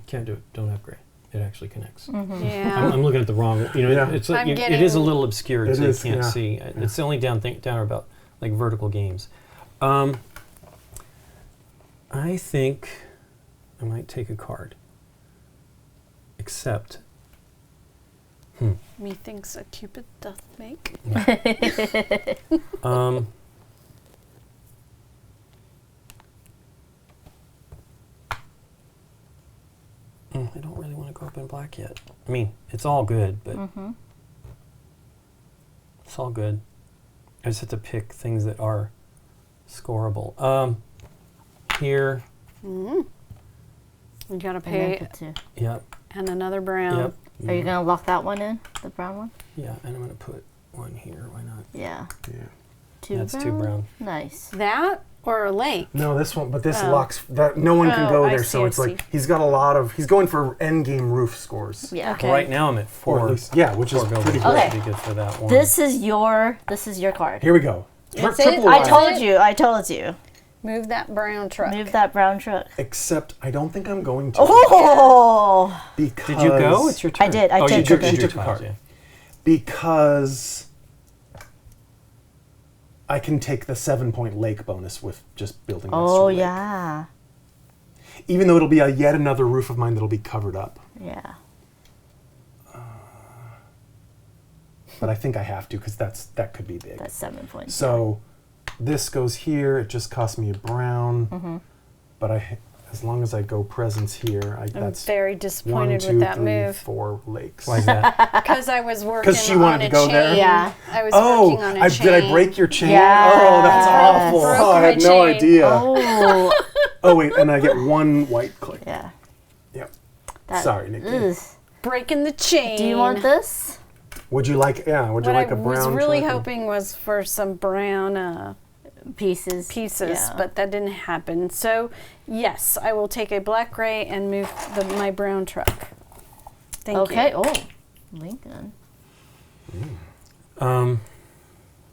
Can't do it. Don't have gray. It actually connects. Yeah. I'm looking at the wrong. Yeah. It's I'm it getting- is a little obscured, It so is, you can't yeah. see. It's only down about like vertical games. I think I might take a card. Except, Methinks a Cupid doth make. I don't really want to go up in black yet. I mean, it's all good, but it's all good. I just have to pick things that are scoreable. Here, You gotta And then pay put 2. yep, and another brown. yep, Are you going to lock that one in? The brown one? yeah, and I'm gonna put one here. Why not? Yeah. Yeah. 2 That's brown. 2 brown. Nice. That or a lake? No, this one, but this Oh. locks that no one can Oh, go I there. see, So I it's like see. he's got a lot of. He's going for end game roof scores. Yeah. Okay. Well, right now I'm at Or 4. at least, yeah, which is 4 buildings. pretty good. Okay. That'd be good for that one. This is your card. Here we go. That's Triple it? line. I told you. Move that brown truck. Move that brown truck. Except I don't think I'm going to. Oh! Because Did you go? It's your turn. I did. I oh, took you took, it. She two took a tiles, card. yeah. Because I can take the 7-point lake bonus with just building next to a Oh, lake. yeah. Even though it'll be yet another roof of mine that'll be covered up. Yeah. But I think I have to because that could be big. That's 7 points. So this goes here. It just cost me a brown. Mm-hmm. But as long as I go presence here, I'm that's very 1, disappointed 2, with that 3, move. 4 lakes. Why is that? Because I was working 'Cause she on wanted a to go chain. there? Yeah. I was Oh, working on a chain. did I break your chain? Yes. Oh, that's awful. Broke Oh, I my had no chain. idea. Oh. Oh, wait, and I get 1 white click. Yeah. Yep. That- Sorry, Nikki. Ugh. Breaking the chain. Do you want this? Would you like? Yeah. Would you What like I a brown? was really truck? hoping was for some brown Pieces. pieces, Yeah. but that didn't happen. So, yes, I will take a black gray and move my brown truck. Thank Okay. you. Oh, Lincoln.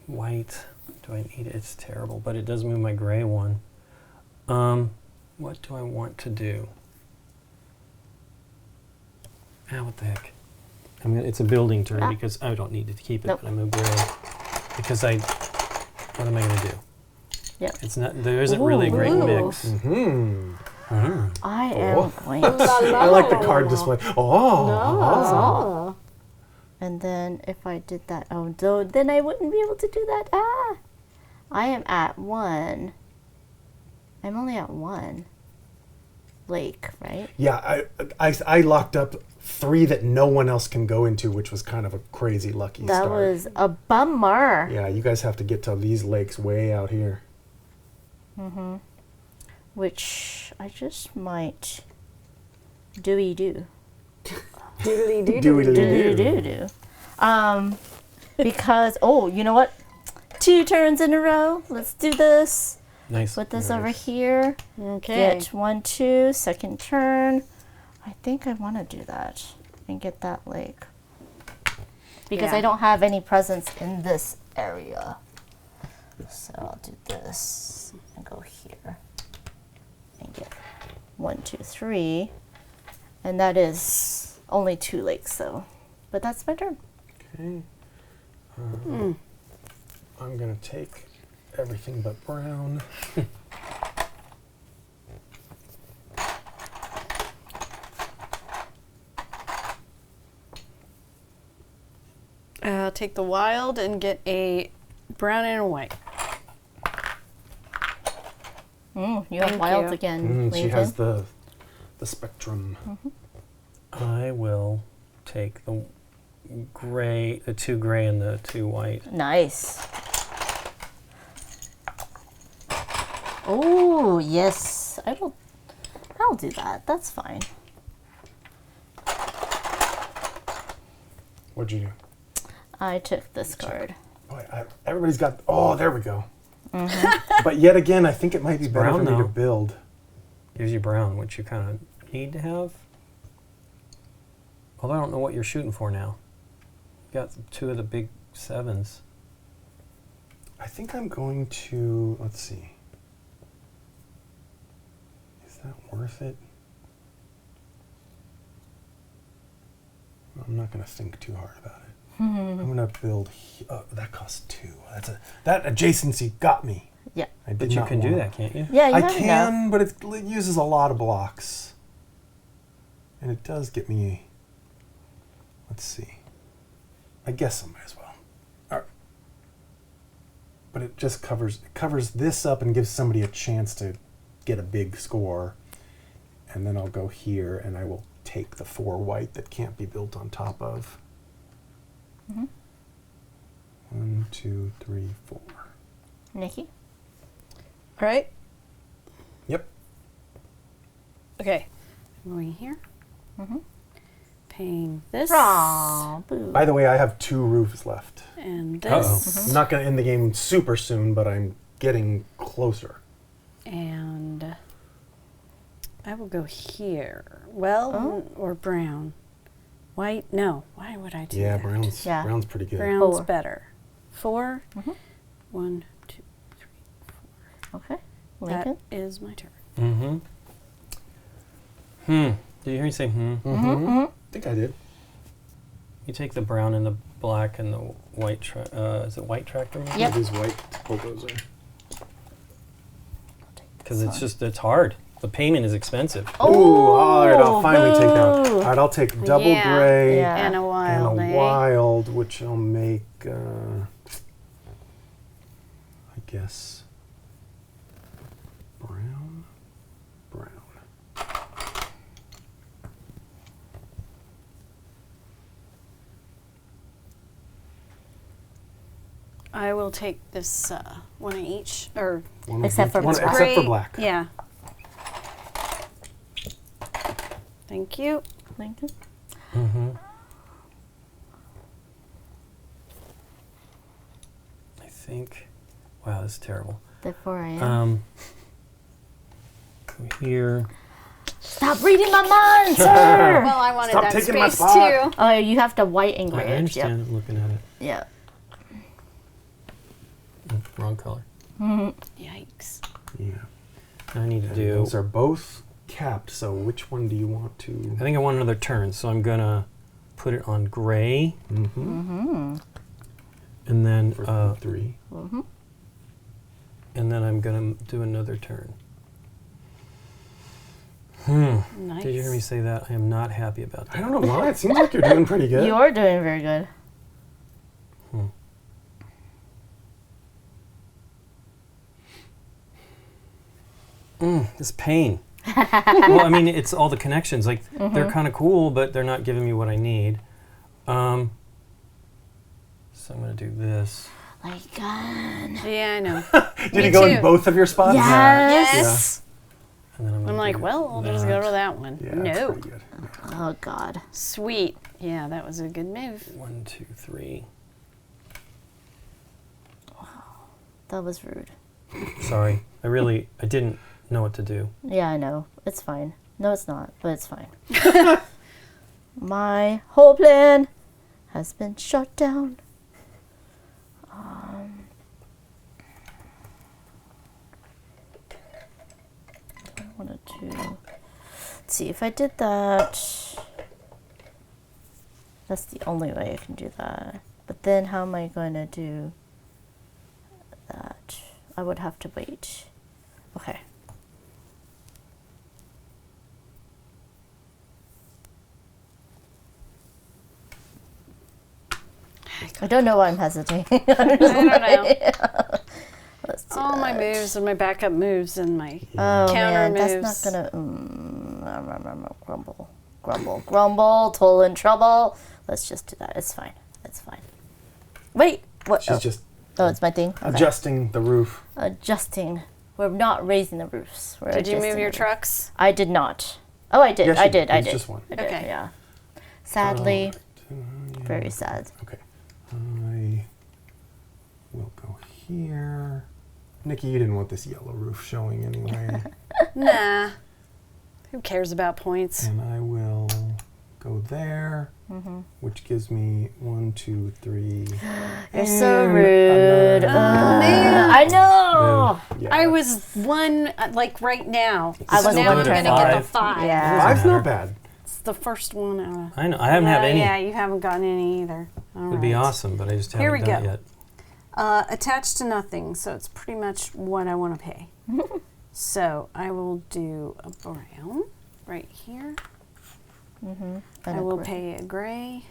White. Do I need it? It's terrible, but it does move my gray one. What do I want to do? What the heck? It's a building turn because I don't need to keep it, Nope. but I move gray. Because what am I going to do? Yep. It's not, there isn't really a great Ooh. mix. Hmm. I am Oh. going to. I like the card display. Oh. And then if I did that, then I wouldn't be able to do that. Ah. I am at 1. I'm only at 1 lake, right? Yeah, I locked up 3 that no one else can go into, which was kind of a crazy lucky That start. was a bummer. Yeah, you guys have to get to these lakes way out here. Which I just might do. Doodly Do. Because you know what? 2 turns in a row. Let's do this. Nice. Put this over here. Okay. Get 1, 2, second turn. I think I want to do that and get that lake. Because Yeah. I don't have any presence in this area. So I'll do this and go here. And get 1, 2, 3. And that is only 2 lakes though. But that's my turn. Okay. I'm going to take everything but brown. I'll take the wild and get a brown and a white. You have Thank wilds you. again. She Lincoln. has the spectrum. I will take the gray, the 2 gray and the 2 white. Nice. Oh, yes. I'll do that. That's fine. What'd you do? I took this card. Boy, everybody's got. Oh, there we go. But yet again, I think it might be better brown, for me to though. build. Gives you brown, which you kind of need to have. Although I don't know what you're shooting for now. You got 2 of the big 7s. I think I'm going to. Let's see. Is that worth it? I'm not going to think too hard about it. I'm going to build. That costs 2. That adjacency got me. Yeah. I did But you not can do want- that, can't you? Yeah, you I have can, enough. but it uses a lot of blocks. And it does get me. Let's see. I guess I might as well. All right. But it just covers this up and gives somebody a chance to get a big score. And then I'll go here and I will take the 4 white that can't be built on top of. 1, 2, 3, 4. Nikki? All right. Yep. Okay. I'm going here. Paying this. Aw, boo. By the way, I have 2 roofs left. And this. Uh-oh. I'm not going to end the game super soon, but I'm getting closer. And I will go here. Well, or brown. White? No. Why would I do Yeah, that? brown's pretty good. Brown's 4. better. 4. 1, 2, 3, 4. Okay. Lincoln? That is my turn. Mm-hmm. Did you hear me say I think I did. You take the brown and the black and the white, is it white tractor? maybe? Yep. It is white bulldozer. Because it's hard. The payment is expensive. Ooh, all right, I'll finally take that one. boo. All right, I'll take double Yeah. gray Yeah. And a wild, and a eh? wild, which I'll make, I guess, brown. I will take this one of each, or One Except for black. except gray. for black. Yeah. Thank you. Lincoln? Mm-hmm. I think. Wow, this is terrible. The 4 a.m. Go here. Stop reading my mind, sir! Well, I wanted Stop that taking my space spot. too. Oh, you have to white and I gray. understand. I'm looking at it. Yeah. Wrong color. Yikes. Yeah. I need to And do. those are both capped, so which one do you want to? I think I want another turn, so I'm gonna put it on gray, Mm-hmm. and then For 3. and then I'm gonna do another turn. Nice. Did you hear me say that? I am not happy about that. I don't know why. It seems like you're doing pretty good. You are doing very good. This pain. Well, I mean, it's all the connections. Like they're kind of cool, but they're not giving me what I need. So I'm gonna do this. Like, gun. Yeah, I know. Did Me you go too. in both of your spots? Yes. And then I'm I'm like, do well, I'll just go to that one. Yeah, no. that's pretty good. Oh, God. Sweet. Yeah, that was a good move. 1, 2, 3. That was rude. Sorry, I didn't know what to do. Yeah, I know. It's fine. No, it's not, but it's fine. My whole plan has been shut down. I wanted to. Let's see, if I did that. That's the only way I can do that. But then how am I going to do that? I would have to wait. Okay. I don't know why I'm hesitating. I don't know. Let's do All my that. moves and my backup moves and my Oh counter man, moves. that's not gonna. Grumble. Total in trouble. Let's just do that. It's fine. It's fine. Wait. What? She's just Oh, it's my thing. Okay. adjusting the roof. Adjusting. We're not raising the roofs. We're Did you move adjusting your the trucks? I did not. Oh, I did. Yes, I you did. I It's did. just one. I did. Okay. Yeah. Sadly, Alright. very sad. Okay. I will go here. Nikki, you didn't want this yellow roof showing anyway. Nah. Who cares about points? And I will go there, which gives me 1, 2, 3. You're so and rude. another- man. I know. Yeah. I was one, like right now. I So was now I'm one going to turn get the away. 5. Yeah. Five's not bad. It's the first one. I know. I haven't had any. Yeah, you haven't gotten any either. All It'd be right. awesome, but I just Here haven't we done go. it yet. Attached to nothing, so it's pretty much what I want to pay. So I will do a brown right here. And I a will gray. pay a gray.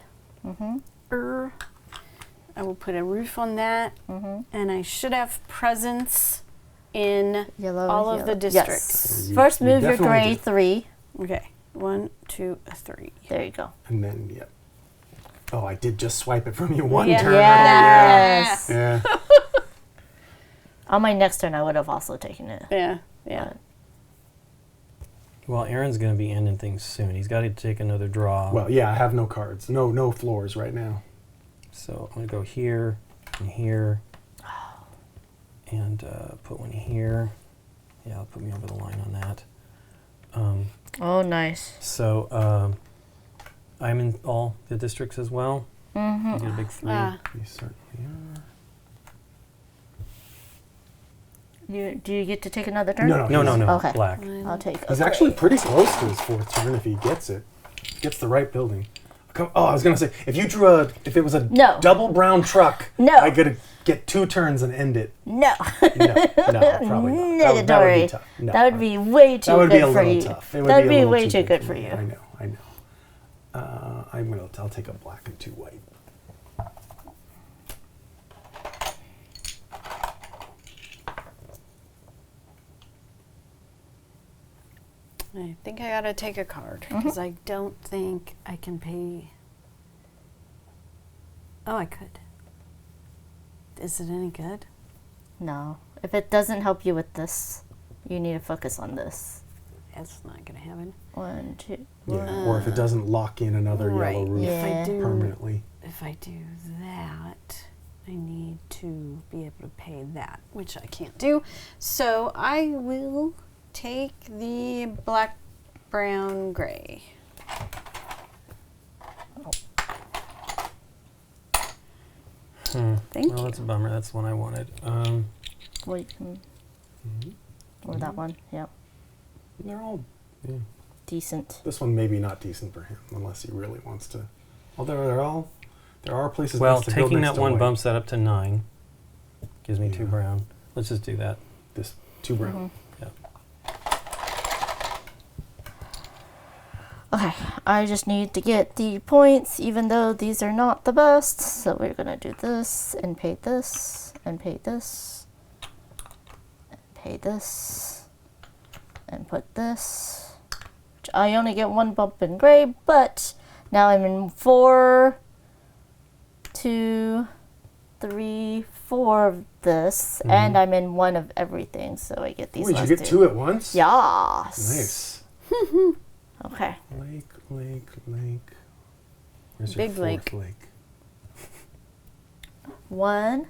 I will put a roof on that, and I should have presents in Yellow. all of the yellow. districts. You- First you move your definitely gray do. 3. Okay, 1, 2, 3. There you go. And then, yep. Oh, I did just swipe it from you one Yeah. turn. Yes. Yeah. On my next turn, I would have also taken it. Yeah, yeah. Well, Aaron's going to be ending things soon. He's got to take another draw. Well, yeah, I have no cards. No floors right now. So I'm going to go here and here and put one here. Yeah, I'll put me over the line on that. Oh, nice. So I'm in all the districts as well. I get a big 3. Ah. You certainly are. Do you get to take another turn? No. No. Okay. Black. I'll take. He's actually pretty close to his fourth turn if he gets the right building. Oh, I was gonna say if it was a No. double brown truck, No. I could get 2 turns and end it. No. No, probably not. That would be Negatory. tough. No, That would be way too that would be a good for little you. tough. It That would a be little way too too good for me. you. I know. I'll take a black and 2 white. I think I gotta take a card because I don't think I can pay. Oh, I could. Is it any good? No. If it doesn't help you with this, you need to focus on this. It's not gonna happen. 1, 2. Yeah. Or if it doesn't lock in another Right. yellow roof Yeah. permanently. If I do that, I need to be able to pay that, which I can't do. So I will take the black, brown, gray. Thank Well, you. that's a bummer. That's the one I wanted. Well, you can. Or that one. Yep. They're all. Yeah. Decent. This one maybe not decent for him unless he really wants to. Although there are places. Well, best to build taking next that to one white. bumps that up to 9. Gives me 2 Yeah. brown. Let's just do that. This 2 brown. Yeah. Okay, I just need to get the points, even though these are not the best. So we're gonna do this, and pay this, and pay this, and pay this, and put this. I only get 1 bump in gray, but now I'm in 4, 2, 3, 4 of this, and I'm in 1 of everything, so I get these Did you last get 2 at once? Yes. Nice. Okay. Lake. Where's Big your lake. fourth lake? 1,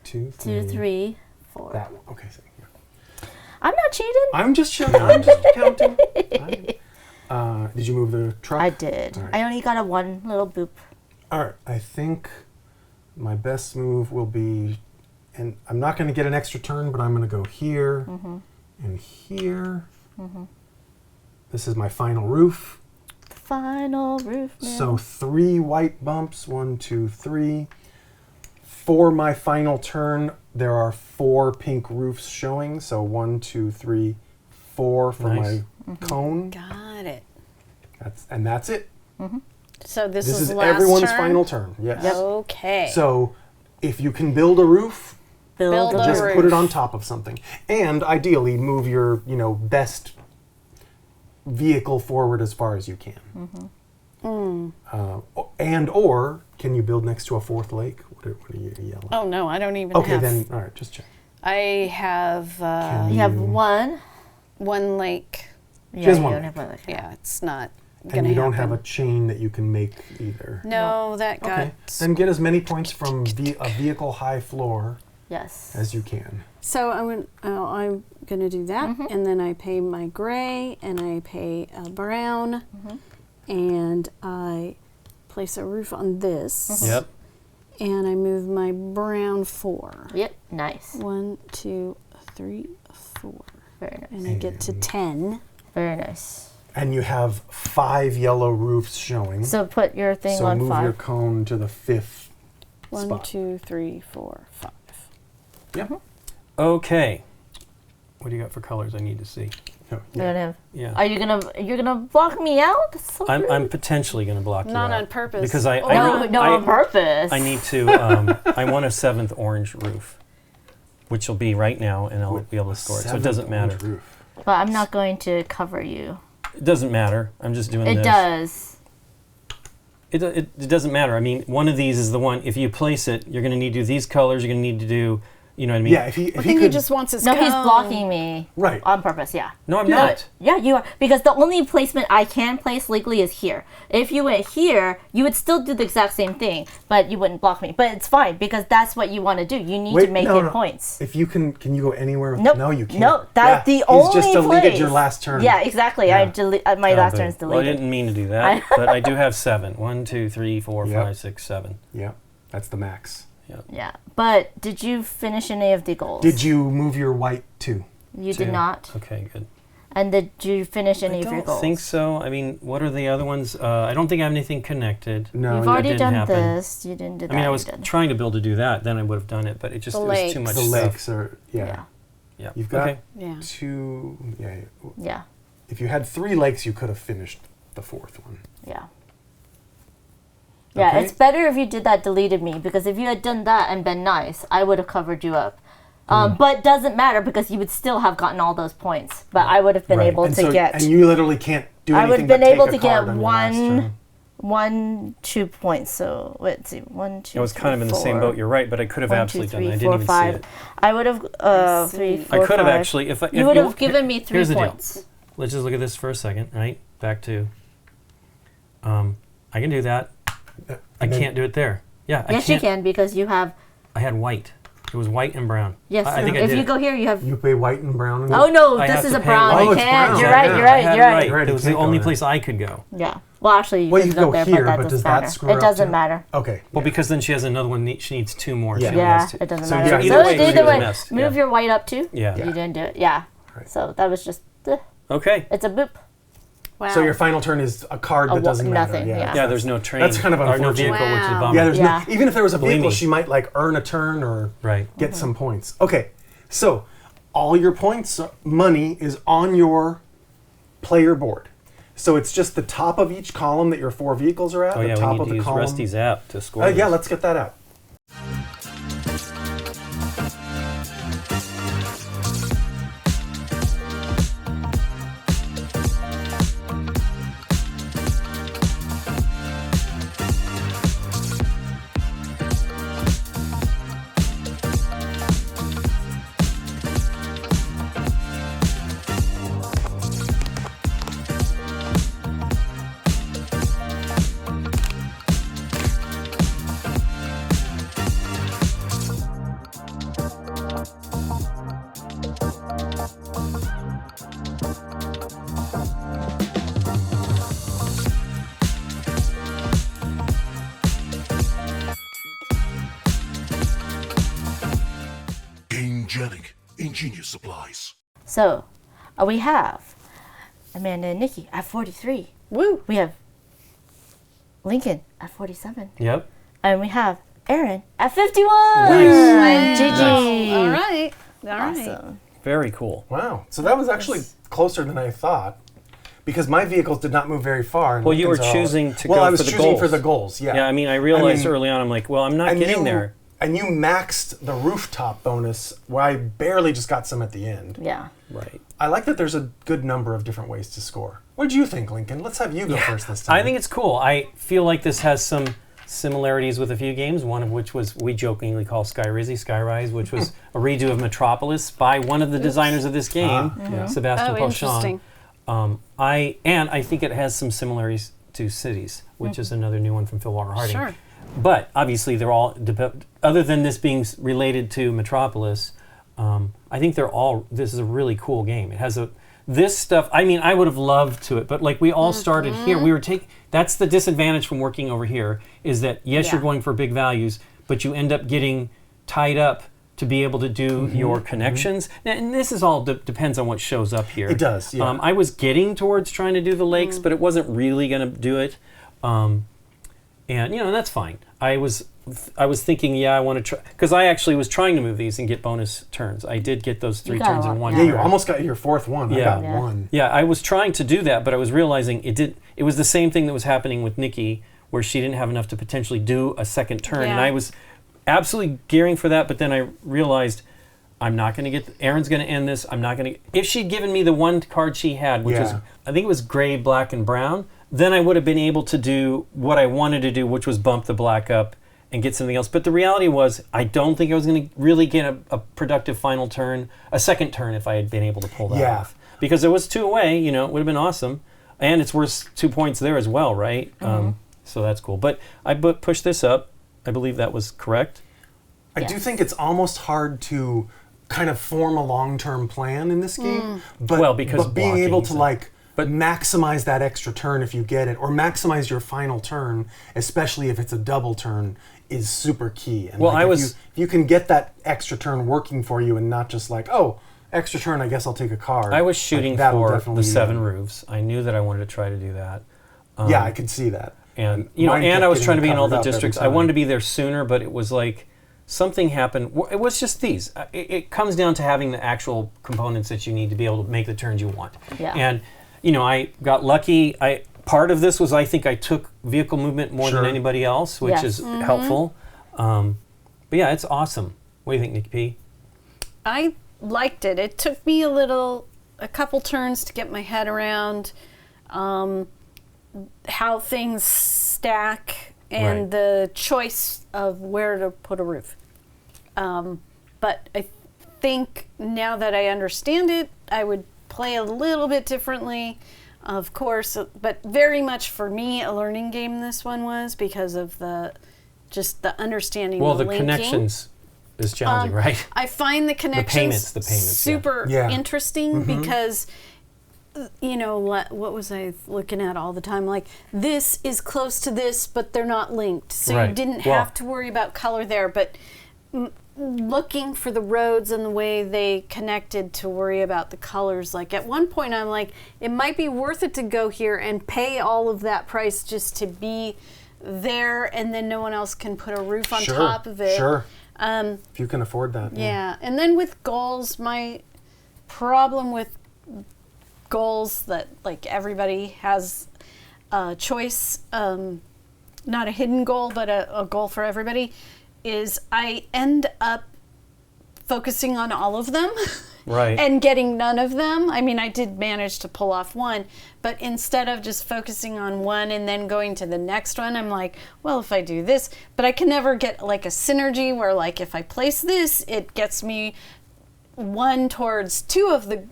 2, 2, 3, 4. That one. Okay. So, yeah. I'm not cheating. I'm just showing. I'm just counting. Did you move the truck? I did. All right. I only got a 1 little boop. All right. I think my best move will be, and I'm not going to get an extra turn, but I'm going to go here and here. This is my final roof. Final roof. Man. So 3 white bumps. 1, 2, 3. For my final turn, there are 4 pink roofs showing. So 1, 2, 3, 4 for Nice. my cone. Got it. That's it. So this This is last everyone's turn? final turn. Yes. Okay. So if you can build a roof, Build a just roof. put it on top of something, and ideally move your best vehicle forward as far as you can. And or can you build next to a 4th lake? What are you yelling? Oh no, I don't even Okay, have. then all right, just check. I have You have you- 1. 1 lake. Yeah, has you 1 don't lake. have 1 lake. Yeah, it's not And gonna you don't happen. have a chain that you can make either. No, that got. Okay, then get as many points from a vehicle high floor Yes. as you can. So I'm gonna do that, and then I pay my gray, and I pay a brown, and I place a roof on this. Yep. And I move my brown 4. Yep. Nice. 1, 2, 3, 4, Very nice. and I get to 10. Very nice. And you have 5 yellow roofs showing. So put your thing So on move 5. your cone to the 5th 1, spot. 2, 3, 4, 5. Yeah. Okay. What do you got for colors I need to see? Oh, You're yeah. gonna have, Yeah. Are you gonna block me out? That's so rude. I'm potentially going to block you Not out. on purpose. Because I No, on purpose. I need to, I want a 7th orange roof, which will be right now, and I'll be able to store it. So it doesn't 7th matter. orange roof. But I'm not going to cover you. It doesn't matter. I'm just doing It this. does. It doesn't matter. I mean, one of these is the one. If you place it, you're going to need to do these colors. You're going to need to do, you know what I mean? Yeah, if he I think he could, just wants his No, he's cone. blocking me. right. On purpose, yeah. No, I'm Yeah. not. Yeah, you are. Because the only placement I can place legally is here. If you went here, you would still do the exact same thing, but you wouldn't block me. But it's fine, because that's what you want to do. You need to make it points. If you can you go anywhere? With, Nope. No, you can't. No, that's the only He's just deleted place. your last turn. Yeah, exactly. I my last Oh, turn's Well, I deleted. didn't mean to do that, but I do have 7. 1, 2, 3, 4, Yep. 5, 6, 7. Yeah, that's the max. Yeah. But did you finish any of the goals? Did you move your white too? You did not. Okay, good. And did you finish any of your I goals? don't think so. I mean, what are the other ones? I don't think I have anything connected. No. You've you already didn't done happen. this. You didn't do that. I mean, I was You did. trying to build to do that. Then I would have done it, but it just The it was too lakes. much The stuff. lakes are, Yeah. Yeah. You've got Okay. Yeah. 2, yeah. Yeah. If you had 3 lakes, you could have finished the 4th one. Yeah. Yeah, Okay. it's better if you did that deleted me, because if you had done that and been nice, I would have covered you up. But doesn't matter because you would still have gotten all those points. But I would have been Right. able and to so, get. And you literally can't do I anything would have been but take able a to card get on your last turn. 2 points. So let's see, 1, 2. I was kind of in the same 4. boat. You're right, but I could have 1, 2, absolutely 3, done that. I 4, didn't even 5. see it. I would have 3, 4, I could have 5. actually, if You would have given me 3 here's the deal. points. Let's just look at this for a second, right? Back to, I can do that. I can't do it there. Yeah, Yes, you can, because you have. I had white. It was white and brown. Yes, I think I if did you it. go here, you have. You pay white and brown. And Oh no, I this have is to a pay brown. white. I Oh, it's can't. brown. You're Yeah, right. yeah. You're I right. had You're right. Right, It was you the can't go only there. place I could go. Yeah. Well, actually, you Well, could you go go there, here, but that but doesn't does that matter. screw It up doesn't too? matter. Okay. Well, because then she has another one. She needs 2 more. Yeah. She only Yeah, has 2. it doesn't So matter. yeah, either So way, either she was way, messed. move Yeah. your white up too. Yeah. You didn't do it. Yeah. Right. So that was just. Okay. It's a boop. Wow. So your final turn is a card that doesn't matter. nothing, yeah. Yeah, there's no train. That's kind of or no unfortunate. vehicle, which is a Wow. bummer. Yeah, there's Yeah. no, even if there was a Believe vehicle, me. she might like earn a turn or Right. get some points. Okay, so all your points, money is on your player board. So it's just the top of each column that your 4 vehicles are at. Oh the yeah, top we need of to the use column. Rusty's app to score. Yeah, this. let's get that out. Gamegenic, ingenious supplies. So we have Amanda and Nikki at 43. Woo. We have Lincoln at 47. Yep. And we have Aaron at 51. Nice. GG. All right. All right. Awesome. Very cool. Wow. So that was actually closer than I thought. Because my vehicles did not move very far. and Well, you were Lincoln's all- choosing to well, go I was for the choosing goals. for the goals, yeah. Yeah, I mean, I realized mean- early on, I'm like, well, I'm not getting there. And you maxed the rooftop bonus, where I barely just got some at the end. Yeah. Right. I like that there's a good number of different ways to score. What do you think, Lincoln? Let's have you go first this time. I think it's cool. I feel like this has some similarities with a few games, one of which was we jokingly call Skyrise, which was a redo of Metropolis by one of the designers of this game, Sébastien Oh, Pauchon. interesting. I think it has some similarities to Cities, which is another new one from Phil Walker Harding. Sure. But obviously, they're all other than this being related to Metropolis. I think they're all. This is a really cool game. It has this stuff. I mean, I would have loved to it, but like we all started here. We were That's the disadvantage from working over here is that yes, you're going for big values, but you end up getting tied up to be able to do your connections. And this is all depends on what shows up here. It does, yeah. I was getting towards trying to do the lakes, but it wasn't really going to do it. And that's fine. I was thinking, I want to try, because I actually was trying to move these and get bonus turns. I did get those 3 got turns a in lot, one. Yeah, you turn. almost got your 4th one. I Yeah. got Yeah. 1. Yeah, I was trying to do that, but I was realizing it was the same thing that was happening with Nikki, where she didn't have enough to potentially do a second turn, and Yeah. I was absolutely gearing for that. But then I realized I'm not going to get. Aaron's going to end this. I'm not going to. If she'd given me the one card she had, which was Yeah. I think it was gray, black, and brown, then I would have been able to do what I wanted to do, which was bump the black up and get something else. But the reality was, I don't think I was going to really get a productive final turn, a second turn, if I had been able to pull that Yeah. off. Because there was 2 away, it would have been awesome. And it's worth 2 points there as well, right? So that's cool. But I pushed this up. I believe that was correct. I do Yes. think it's almost hard to kind of form a long-term plan in this game. But, Well, because but being able to blocking, like But maximize that extra turn if you get it, or maximize your final turn, especially if it's a double turn, is super key. And Well, if you can get that extra turn working for you and not just like, oh, extra turn, I guess I'll take a card. I was shooting that'll for definitely the 7 roofs. I knew that I wanted to try to do that. Yeah, I could see that. And Mine and kept I was getting trying to be in all the covered up every districts. I time. wanted to be there sooner, but it was like something happened. It was just these. It comes down to having the actual components that you need to be able to make the turns you want. Yeah. And I got lucky. Part of this was I think I took vehicle movement more than Sure. anybody else, which Yes. is helpful. But yeah, it's awesome. What do you think, Nikki P? I liked it. It took me a couple turns to get my head around how things stack and Right. the choice of where to put a roof. But I think now that I understand it, I would play a little bit differently, of course, but very much for me a learning game this one was because of the understanding Well, the the linking. connections is challenging, right? I find the connections the payments, super yeah. interesting because, what was I looking at all the time? Like, this is close to this, but they're not linked. So you Right. didn't Well- have to worry about color there. But looking for the roads and the way they connected to worry about the colors. Like, at one point, I'm like, it might be worth it to go here and pay all of that price just to be there, and then no one else can put a roof on Sure, top of it. Sure. If you can afford that. Yeah, and then with goals, my problem with goals that like everybody has a choice, not a hidden goal, but a goal for everybody, is I end up focusing on all of them. Right. And getting none of them. I mean, I did manage to pull off one, but instead of just focusing on one and then going to the next one, I'm like, well, if I do this, but I can never get like a synergy where like if I place this, it gets me one towards 2 of the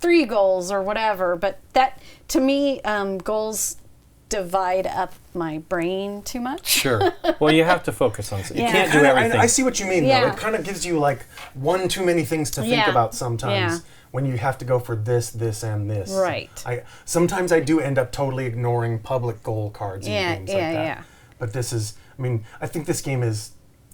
3 goals or whatever. But that, to me, goals divide up my brain too much. Sure. Well, you have to focus on something. Yeah. You can't do Kinda- everything. I see what you mean, though. Yeah. It kind of gives you like one too many things to think Yeah. about sometimes Yeah. when you have to go for this, and this. Right. Sometimes I do end up totally ignoring public goal cards Yeah, and games yeah, like that. yeah. But this is, I think this game is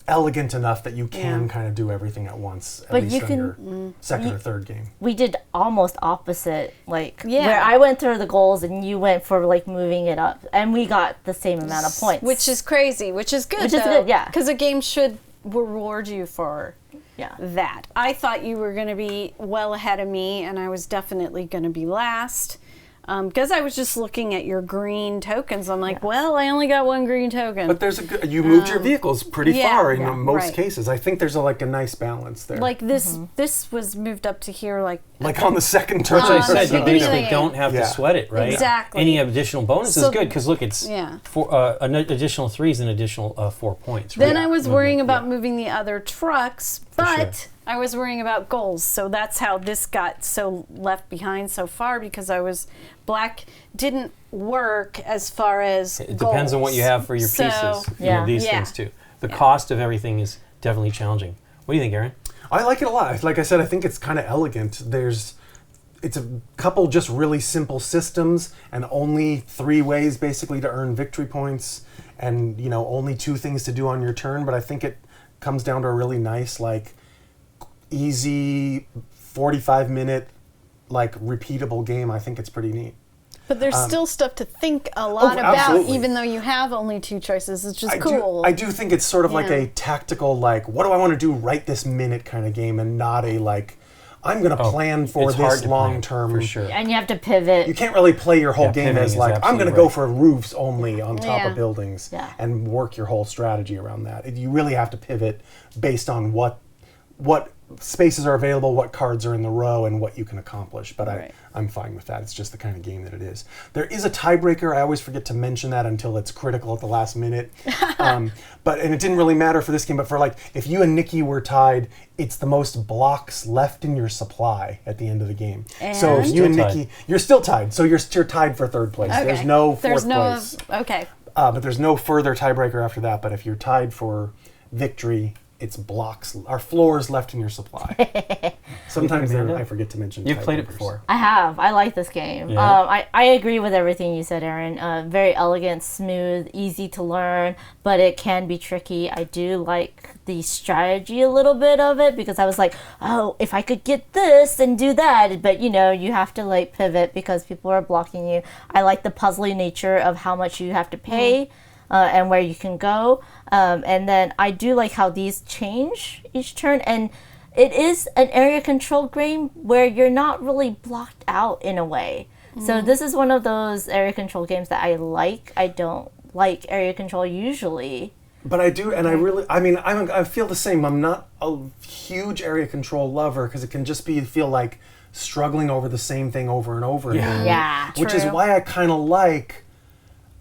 elegant enough that you can Yeah. kind of do everything at once, at But least you on can- your second or third game. We did almost opposite, like Yeah. where I went through the goals and you went for like moving it up, and we got the same amount of points. Which is crazy, which is good, Which is though, good, yeah. Because a game should reward you for yeah. that. I thought you were going to be well ahead of me, and I was definitely going to be last. Because I was just looking at your green tokens. I'm like, well, I only got 1 green token. But there's you moved your vehicles pretty yeah, far in yeah, most right. cases. I think there's a nice balance there. like this was moved up to here, like on the second turn. Which I on said, the you basically beginning. don't have Yeah. to sweat it, right? Exactly. Any additional bonus is So- good because look, it's Yeah. an additional 3 is an additional 4 points. Then right? I was worrying about yeah. moving the other trucks, For but sure. I was worrying about goals. So that's how this got so left behind so far, because black didn't work as far as It depends on what you have for your So- pieces. Yeah. These Yeah. things too. The cost of everything is definitely challenging. What do you think, Aaron? I like it a lot. Like I said, I think it's kind of elegant. It's a couple just really simple systems and only 3 ways basically to earn victory points, and only 2 things to do on your turn. But I think it comes down to a really nice, like, easy 45-minute, like, repeatable game. I think it's pretty neat. But there's still stuff to think a lot about, absolutely. even though you have only 2 choices. It's just I cool. do think it's sort of like Yeah. a tactical, like, what do I want to do right this minute kind of game, and not a, like, I'm going to plan for it's hard this to long plan, term. for sure. And you have to pivot. You can't really play your whole Yeah, game pivoting as is like, I'm going to absolutely go right. for roofs only on top Yeah. of buildings Yeah. and work your whole strategy around that. You really have to pivot based on what spaces are available, what cards are in the row, and what you can accomplish. But Right. I'm fine with that. It's just the kind of game that it is. There is a tiebreaker. I always forget to mention that until it's critical at the last minute. And it didn't really matter for this game, but for like, if you and Nikki were tied, it's the most blocks left in your supply at the end of the game. So if And? you and Still Nikki, you're still tied. So you're tied for 3rd place. Okay. There's no 4th There's no, place. okay. But there's no further tiebreaker after that. But if you're tied for victory, it's blocks, or floors left in your supply. Sometimes Amanda? I forget to mention. You've played it tiebreakers. before. I have. I like this game. Yeah. I agree with everything you said, Aaron. Very elegant, smooth, easy to learn, but it can be tricky. I do like the strategy a little bit of it because I was like, oh, if I could get this and do that, but you know, you have to like pivot because people are blocking you. I like the puzzly nature of how much you have to pay. And where you can go. And then I do like how these change each turn. And it is an area control game where you're not really blocked out in a way. So this is one of those area control games that I like. I don't like area control usually. But I do, and I feel the same. I'm not a huge area control lover because it can just feel like struggling over the same thing over and over again. Yeah, Which is true. why I kind of like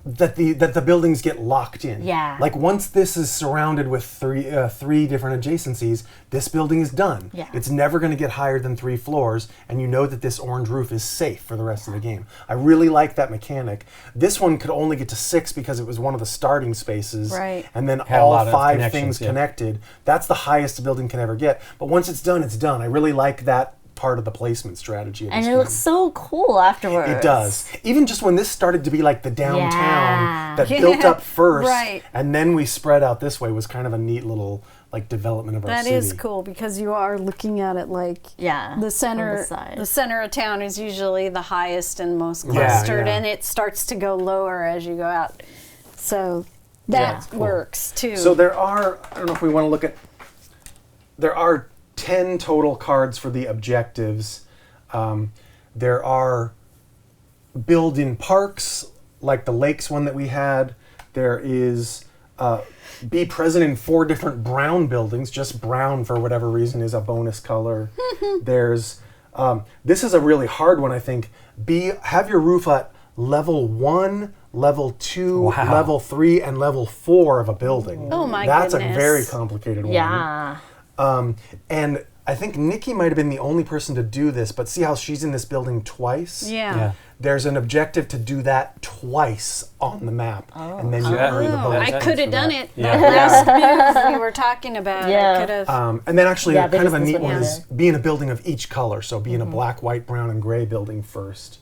that the buildings get locked in. Yeah. Like once this is surrounded with three different adjacencies, this building is done. Yeah. It's never going to get higher than 3 floors, and you know that this orange roof is safe for the rest of the game. I really like that mechanic. This one could only get to 6 because it was one of the starting spaces. Right. And then Had a all lot of 5 connections, things yeah. connected. That's the highest a building can ever get. But once it's done, it's done. I really like that part of the placement strategy of And this it game. looks so cool afterwards. It does. Even just when this started to be like the downtown Yeah. that built up first, Right. and then we spread out this way was kind of a neat little like development of our That city. is cool because you are looking at it like Yeah. the center. on the side. The center of town is usually the highest and most Yeah, clustered, yeah. and it starts to go lower as you go out. So Yeah. that works too. So there are, I don't know if we want to look at, there are 10 total cards for the objectives. There are build-in parks, like the lakes one that we had. There is be present in 4 different brown buildings. Just brown, for whatever reason, is a bonus color. There's, this is a really hard one, I think. Have your roof at level 1, level 2, Wow. level 3, and level 4 of a building. Oh my That's goodness. a very complicated one. Yeah. And I think Nikki might have been the only person to do this, but see how she's in this building twice? yeah. Yeah. There's an objective to do that twice on the map. And then you Yeah. earn the Oh, bonus I points could have for done that. it. Yeah. That last move we were talking about. Yeah. I could have. And then actually, Yeah, kind of a because this neat one one has is be in a building of each color. So be in a black, white, brown, and gray building first.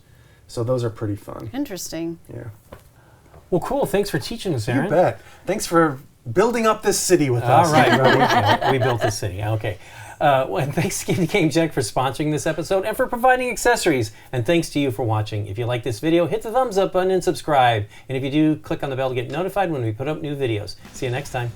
So those are pretty fun. Interesting. Yeah. Well, cool. Thanks for teaching us, You Aaron. bet. Thanks for building up this city with us. All right, we built the city. Okay. And thanks again to Gamegenic for sponsoring this episode and for providing accessories. And thanks to you for watching. If you like this video, hit the thumbs up button and subscribe. And if you do, click on the bell to get notified when we put up new videos. See you next time.